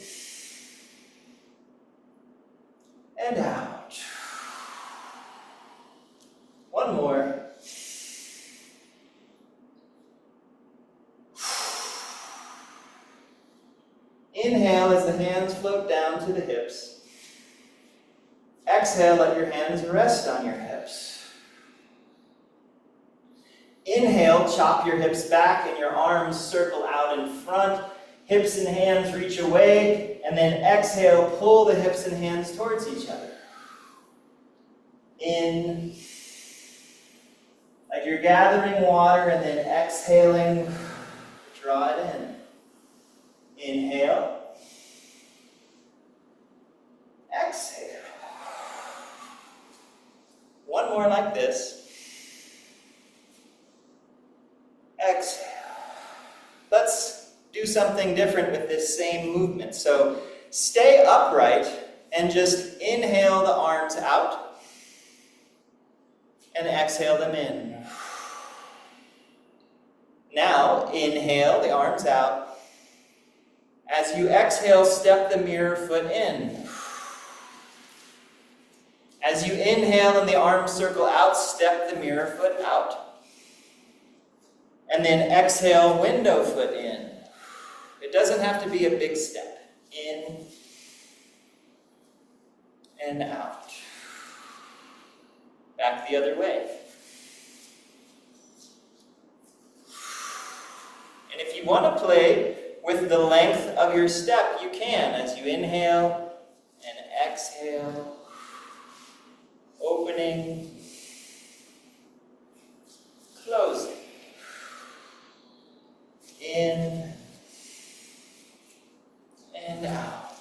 and out. 1 more. Inhale as the hands float down to the hips. Exhale, let your hands rest on your hips. Inhale, chop your hips back and your arms circle out in front. Hips and hands reach away. And then exhale, pull the hips and hands towards each other. In, like you're gathering water, and then exhaling, draw it in. Inhale. Exhale. 1 more like this. Exhale. Let's do something different with this same movement. So stay upright and just inhale the arms out and exhale them in. Now inhale the arms out. As you exhale, step the mirror foot in. As you inhale and the arms circle out, step the mirror foot out. And then exhale, window foot in. It doesn't have to be a big step. In and out. Back the other way. And if you want to play with the length of your step, you can as you inhale and exhale. Opening, closing, in and out,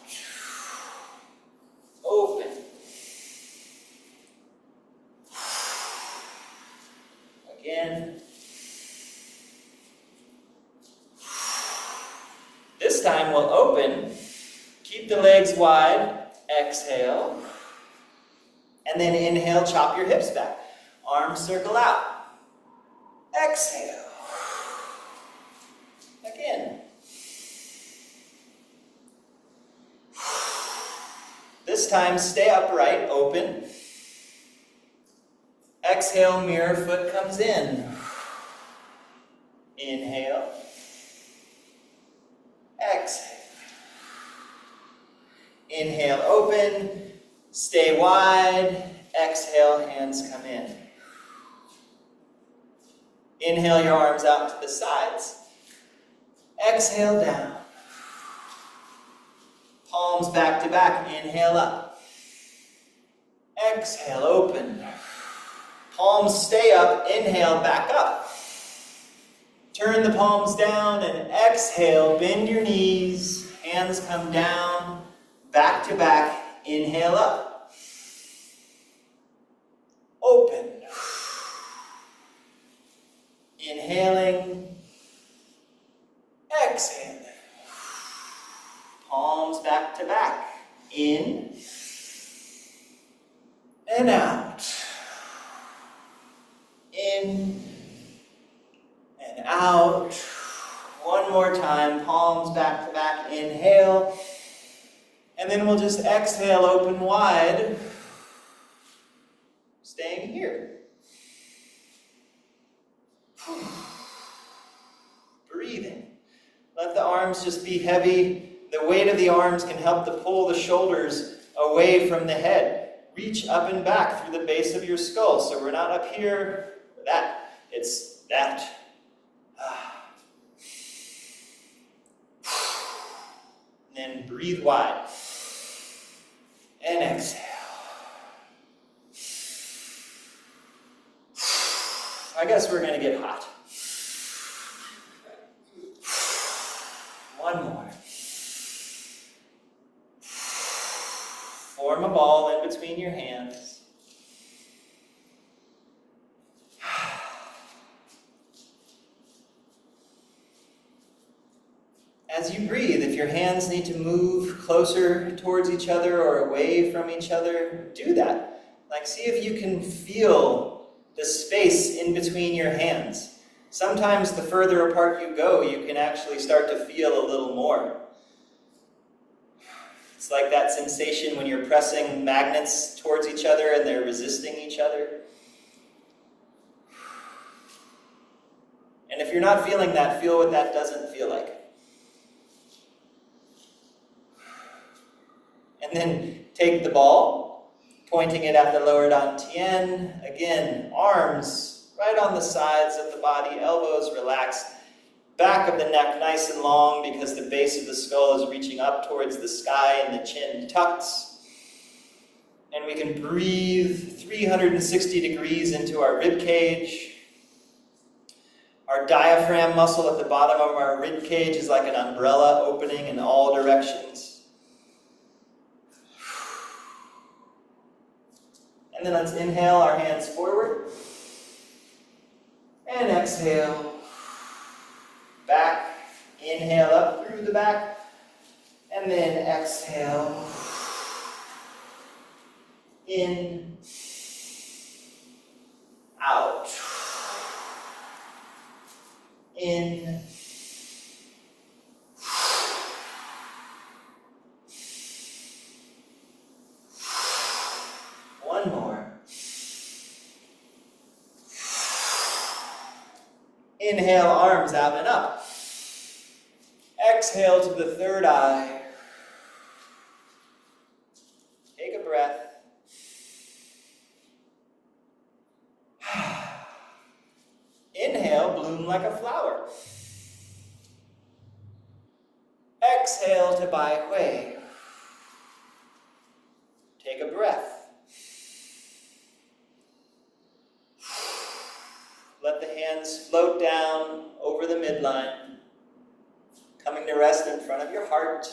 open, again. This time we'll open, keep the legs wide, exhale. And then inhale, chop your hips back. Arms circle out. Exhale. Again. This time, stay upright, open. Exhale, mirror foot comes in. Inhale. Exhale. Inhale, open. Stay wide. Exhale, hands come in. Inhale your arms out to the sides. Exhale down. Palms back to back. Inhale up. Exhale, open. Palms stay up. Inhale, back up. Turn the palms down and exhale. Bend your knees. Hands come down. Back to back. Inhale up. Open. Inhaling. Exhaling. Palms back to back. In. And out. In. And out. One more time. Palms back to back. Inhale. And then we'll just exhale, open wide, staying here. Breathing. Let the arms just be heavy. The weight of the arms can help to pull the shoulders away from the head. Reach up and back through the base of your skull. So we're not up here for that. It's that. And then breathe wide. And exhale. I guess we're going to get hot. One more. Form a ball in between your hands. As you breathe, if your hands need to move closer towards each other or away from each other, do that. Like, see if you can feel the space in between your hands. Sometimes the further apart you go, you can actually start to feel a little more. It's like that sensation when you're pressing magnets towards each other and they're resisting each other. And if you're not feeling that, feel what that doesn't feel like. And then take the ball, pointing it at the lower dantian. Again, arms right on the sides of the body, elbows relaxed. Back of the neck nice and long because the base of the skull is reaching up towards the sky and the chin tucks. And we can breathe 360 degrees into our rib cage. Our diaphragm muscle at the bottom of our rib cage is like an umbrella opening in all directions. And then let's inhale our hands forward. And exhale. Back. Inhale up through the back. And then exhale. In. Out. In. One more. Inhale, arms out and up. Exhale to the third eye. Take a breath. Inhale, bloom like a flower. Exhale to Bai Hui. Take a breath. Let the hands float down over the midline, coming to rest in front of your heart.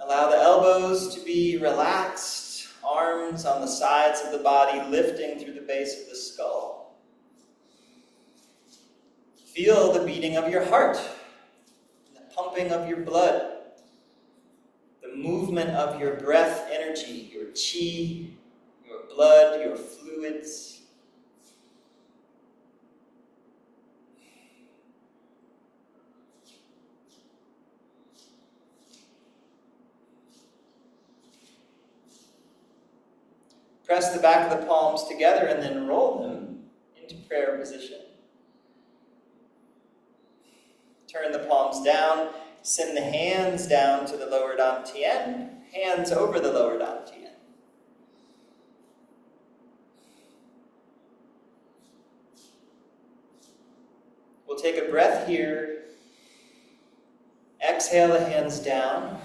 Allow the elbows to be relaxed, arms on the sides of the body lifting through the base of the skull. Feel the beating of your heart, the pumping of your blood, the movement of your breath energy, your qi, your blood, your fluids. Press the back of the palms together and then roll them into prayer position. Turn the palms down, send the hands down to the lower dantian, hands over the lower dantian. We'll take a breath here. Exhale the hands down.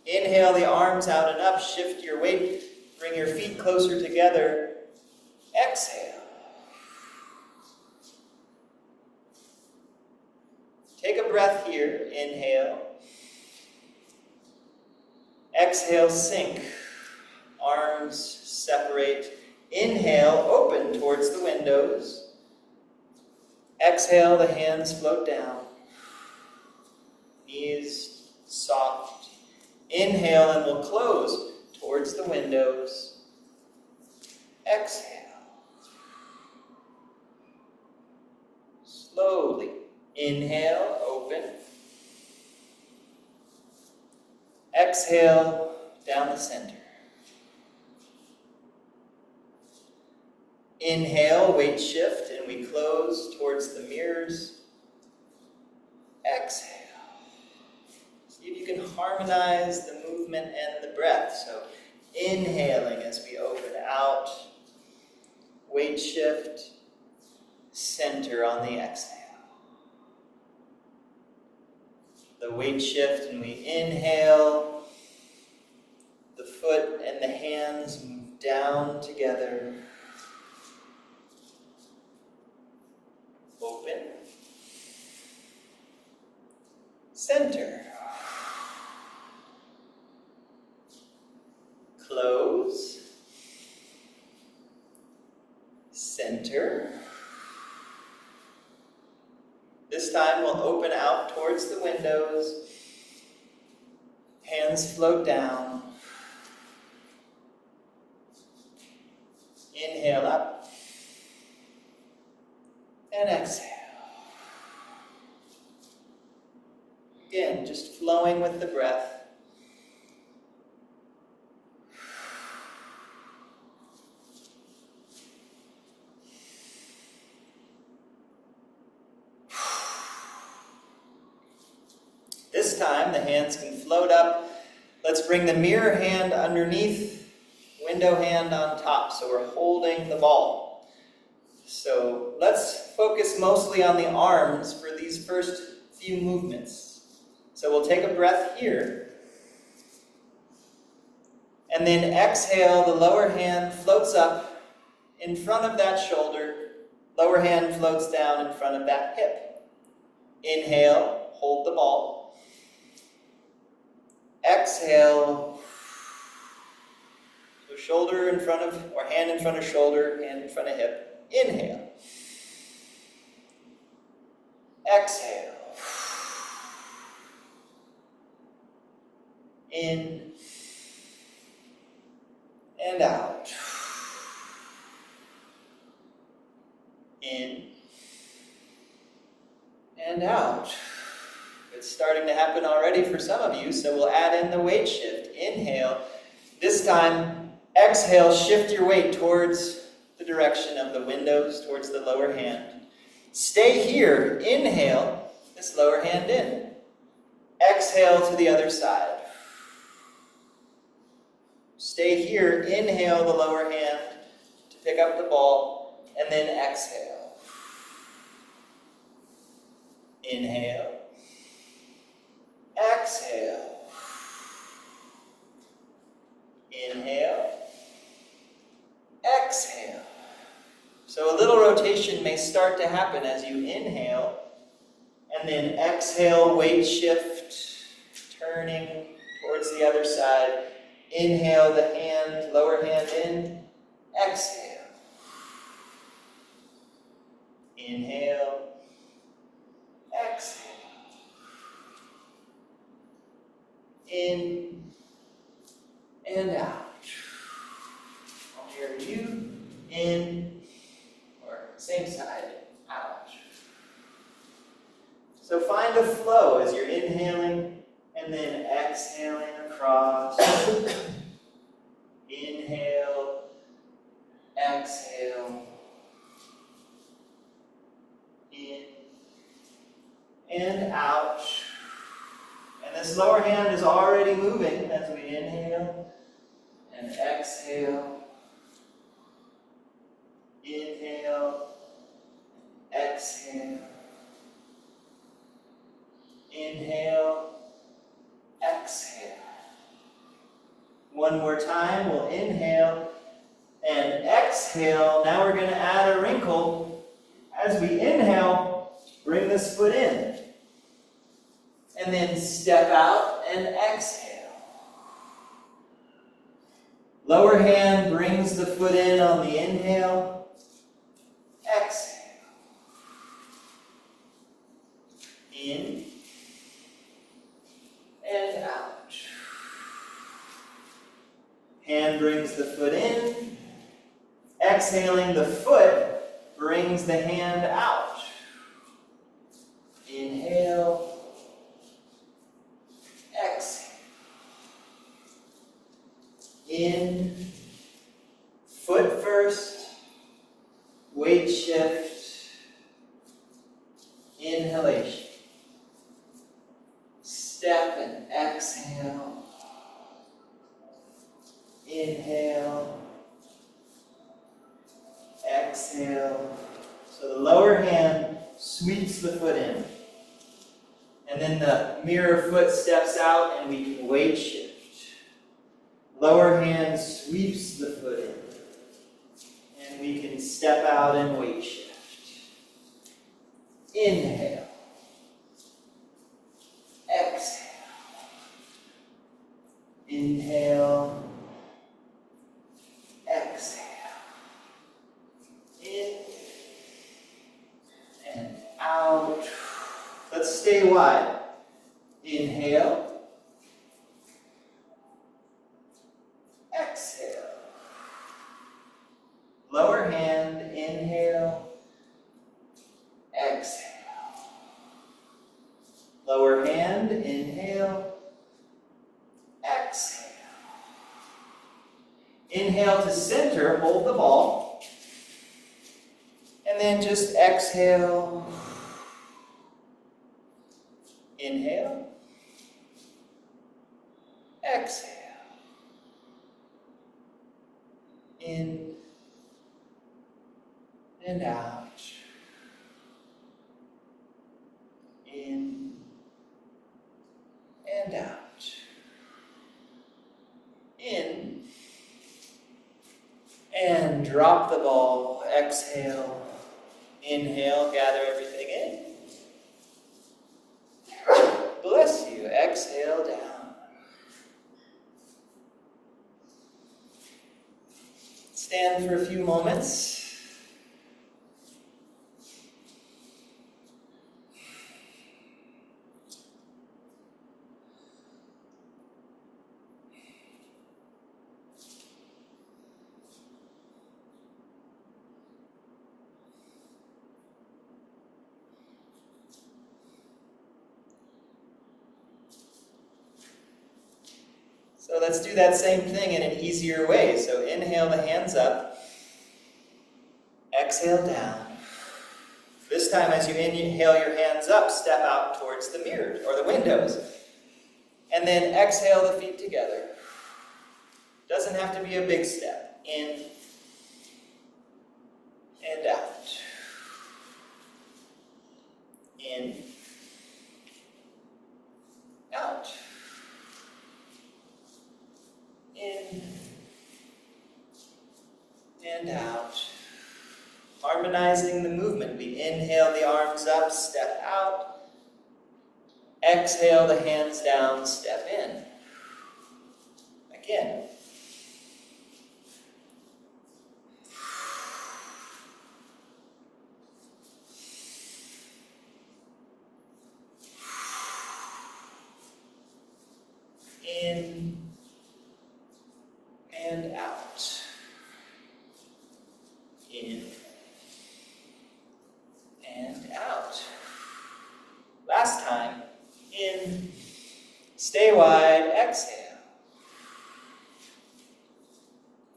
Inhale the arms out and up, shift your weight. Bring your feet closer together. Exhale. Take a breath here. Inhale. Exhale, sink. Arms separate. Inhale, open towards the windows. Exhale, the hands float down. Knees soft. Inhale, and we'll close towards the windows. Exhale. Slowly. Inhale, open. Exhale, down the center. Inhale, weight shift, and we close towards the mirrors. exhale. See if you can harmonize the movement and the breath. So inhaling as we open out, weight shift, center on the exhale. The weight shift and we inhale, the foot and the hands move down together. Open. Center. Close. Center. This time we'll open out towards the windows. Hands float down. Inhale up. And exhale. Again, just flowing with the breath. This time, the hands can float up. Let's bring the mirror hand underneath, window hand on top, so we're holding the ball. So let's focus mostly on the arms for these first few movements. So we'll take a breath here. And then exhale, the lower hand floats up in front of that shoulder. Lower hand floats down in front of that hip. Inhale, hold the ball. Exhale, so shoulder in front of, or hand in front of shoulder, hand in front of hip. Inhale. Exhale. In and out. In and out. It's starting to happen already for some of you, so we'll add in the weight shift. Inhale. This time, exhale, shift your weight towards the direction of the windows, towards the lower hand. Stay here. Inhale, this lower hand in. Exhale to the other side. Stay here. Inhale the lower hand to pick up the ball, and then exhale. Inhale. Exhale. Inhale. Exhale. So a little rotation may start to happen as you inhale, and then exhale, weight shift, turning towards the other side. Inhale the hand, lower hand in. Exhale. Inhale. Exhale. In and out. I'll hear you. In, or same side, out. So find a flow as you're inhaling and then exhaling across. Inhale, exhale, in and out. And this lower hand is already moving as we inhale and exhale. Inhale, exhale. Inhale, exhale. One more time, we'll inhale and exhale. Now we're going to add a wrinkle. As we inhale, bring this foot in. And then step out and exhale. Lower hand brings the foot in on the inhale. Exhale. In and out. Hand brings the foot in. Exhaling, the foot brings the hand out. Inhale. Exhale. In, foot first, weight shift, inhalation. exhale. So the lower hand sweeps the foot in. And then the mirror foot steps out and we can weight shift. Lower hand sweeps the foot in. And we can step out and weight shift. Inhale. Exhale. Inhale. Exhale. In and out. Let's stay wide. Inhale. Exhale. Lower hand, inhale. Exhale. Lower hand, inhale. Exhale. Inhale to center, hold the ball. And then just exhale. Inhale. Exhale. In and out. In and out. In and drop the ball. Exhale. Inhale, gather everything in. Bless you. Exhale down. Stand for a few moments. So let's do that same thing in an easier way. So inhale the hands up. Exhale down. This time as you inhale your hands up, step out towards the mirror or the windows. And then exhale the feet together. Doesn't have to be a big step. In and out. In. Out. In and out. Harmonizing the movement. We inhale the arms up, step out. Exhale the hands down, step in. Again. In and out. In and out. Last time. In. Stay wide. Exhale.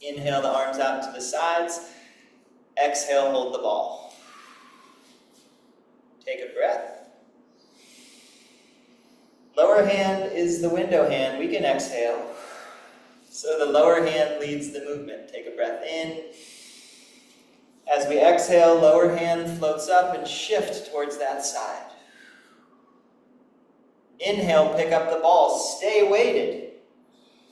Inhale the arms out to the sides. Exhale, hold the ball. Take a breath. Lower hand is the window hand. We can exhale. So the lower hand leads the movement. Take a breath in. As we exhale, lower hand floats up and shift towards that side. Inhale, pick up the ball. Stay weighted.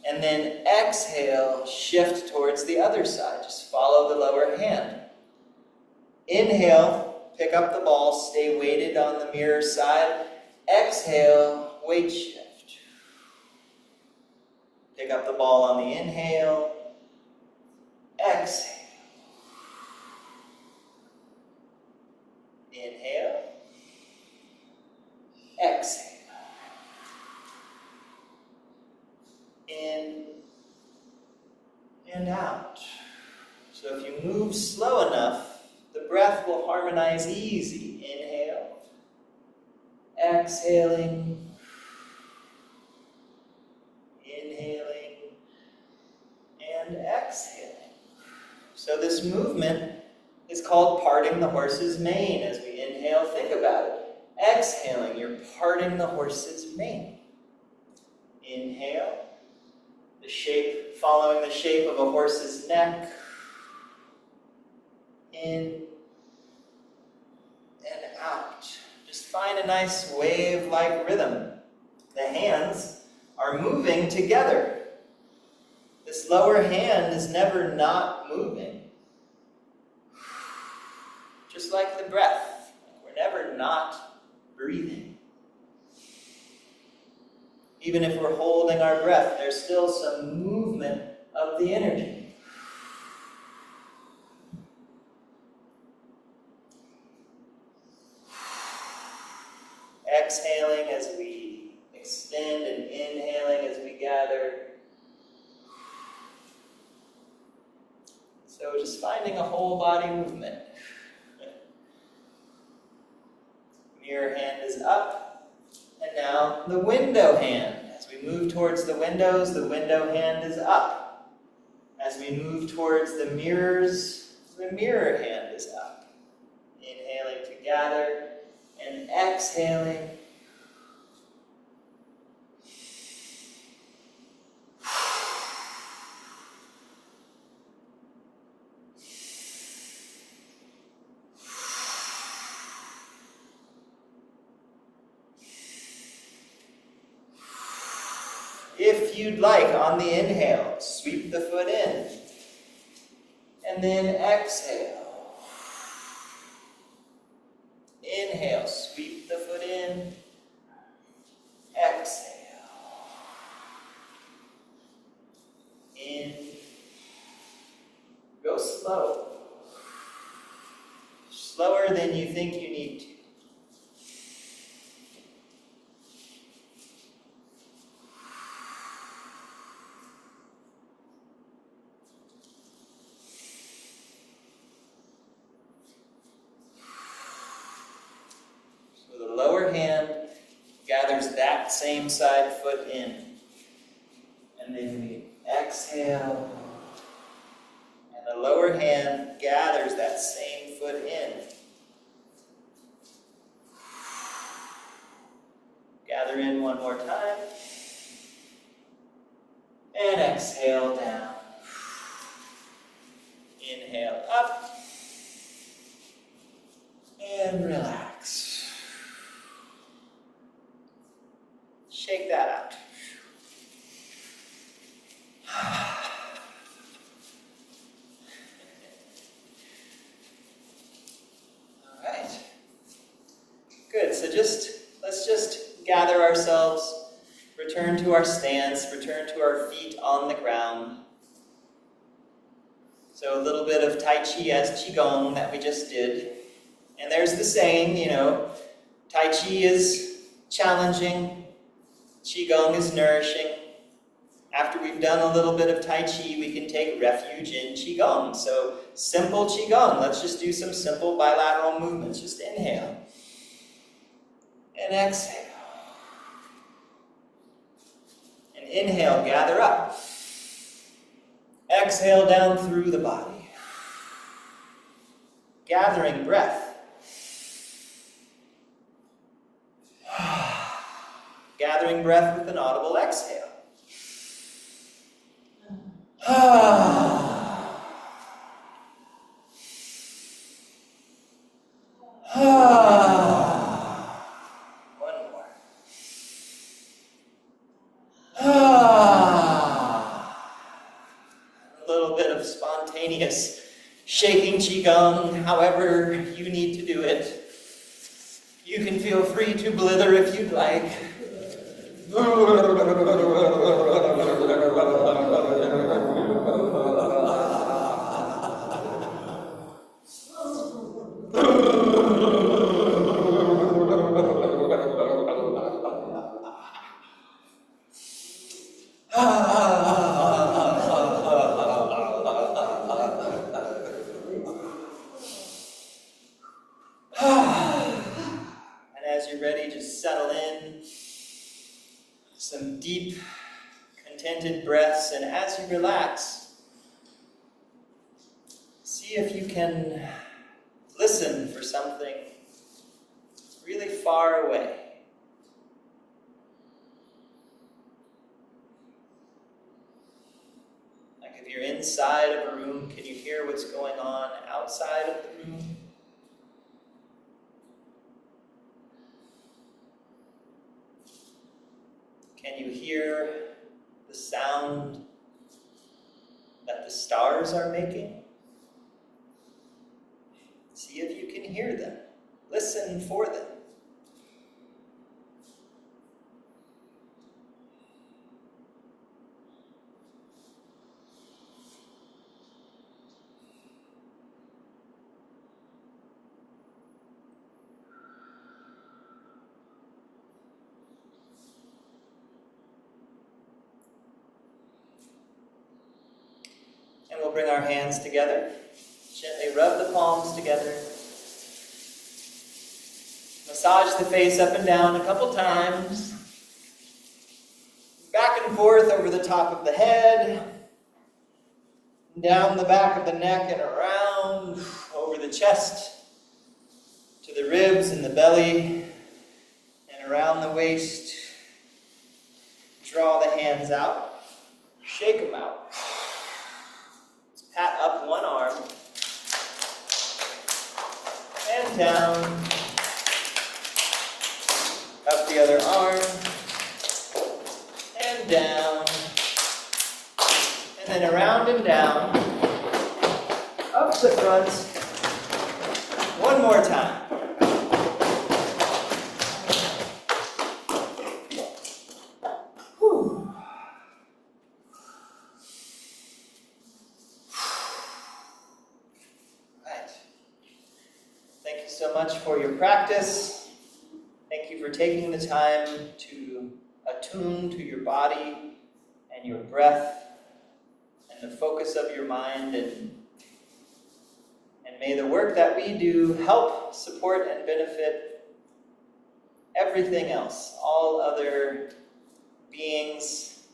And then exhale, shift towards the other side. Just follow the lower hand. Inhale, pick up the ball. Stay weighted on the mirror side. Exhale, weight shift. Pick up the ball on the inhale. Exhale. Inhale. Exhale. In and out. So if you move slow enough, the breath will harmonize easy. Inhale. Exhaling. Inhaling. And exhaling. So this movement is called parting the horse's mane. As we inhale, think about it. Exhaling, you're parting the horse's mane. Inhale. The shape, following the shape of a horse's neck. in and out. Just find a nice wave-like rhythm. The hands are moving together. This lower hand is never not moving. Just like the breath, we're never not breathing. Even if we're holding our breath, there's still some movement of the energy. Exhaling as we extend and inhaling as we gather. So just finding a whole body movement. Mirror hand is up, and now the window hand. As we move towards the windows, the window hand is up. As we move towards the mirrors, the mirror hand is up. Inhaling to gather, and exhaling. If you'd like, on the inhale, sweep the foot in. And then exhale. Inhale, sweep the foot in. Exhale. In. Go slow. Slower than you think you need to. So the lower hand gathers that same side foot in. And then we exhale. And the lower hand gathers that same foot in. Gather in one more time. And exhale down. Inhale up. And relax. Shake that out. All right. Good. So let's just gather ourselves, return to our stance, return to our feet on the ground. So a little bit of Tai Chi as Qigong that we just did. And there's the saying, Tai Chi is challenging, Qigong is nourishing. After we've done a little bit of Tai Chi, we can take refuge in Qigong. So simple Qigong. Let's just do some simple bilateral movements. Just inhale. And exhale. And inhale, gather up. Exhale down through the body. Gathering breath. Gathering breath with an audible exhale. One more. A little bit of spontaneous shaking Qigong, however you need to do it. You can feel free to blither if you'd like. And as you're ready, just settle in. Some deep, contented breaths, and as you relax, see if you can listen for something really far away. Like if you're in inside of a room, can you hear what's going on outside of the room? Can you hear the sound that the stars are making? See if you can hear them. Listen for them. And we'll bring our hands together. Gently rub the palms together. Massage the face up and down a couple times. Back and forth over the top of the head. Down the back of the neck and around. Over the chest. To the ribs and the belly. And around the waist. Draw the hands out. Shake them out. Pat up one arm, and down, up the other arm, and down, and then around and down, up the front, one more time. So much for your practice. Thank you for taking the time to attune to your body and your breath and the focus of your mind, and may the work that we do help, support, and benefit everything else, all other beings,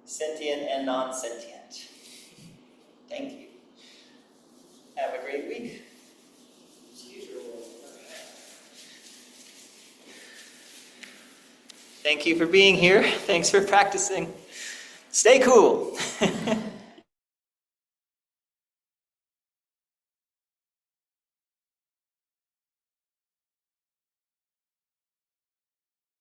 sentient and non-sentient. Thank you. Have a great week. Thank you for being here. Thanks for practicing. Stay cool.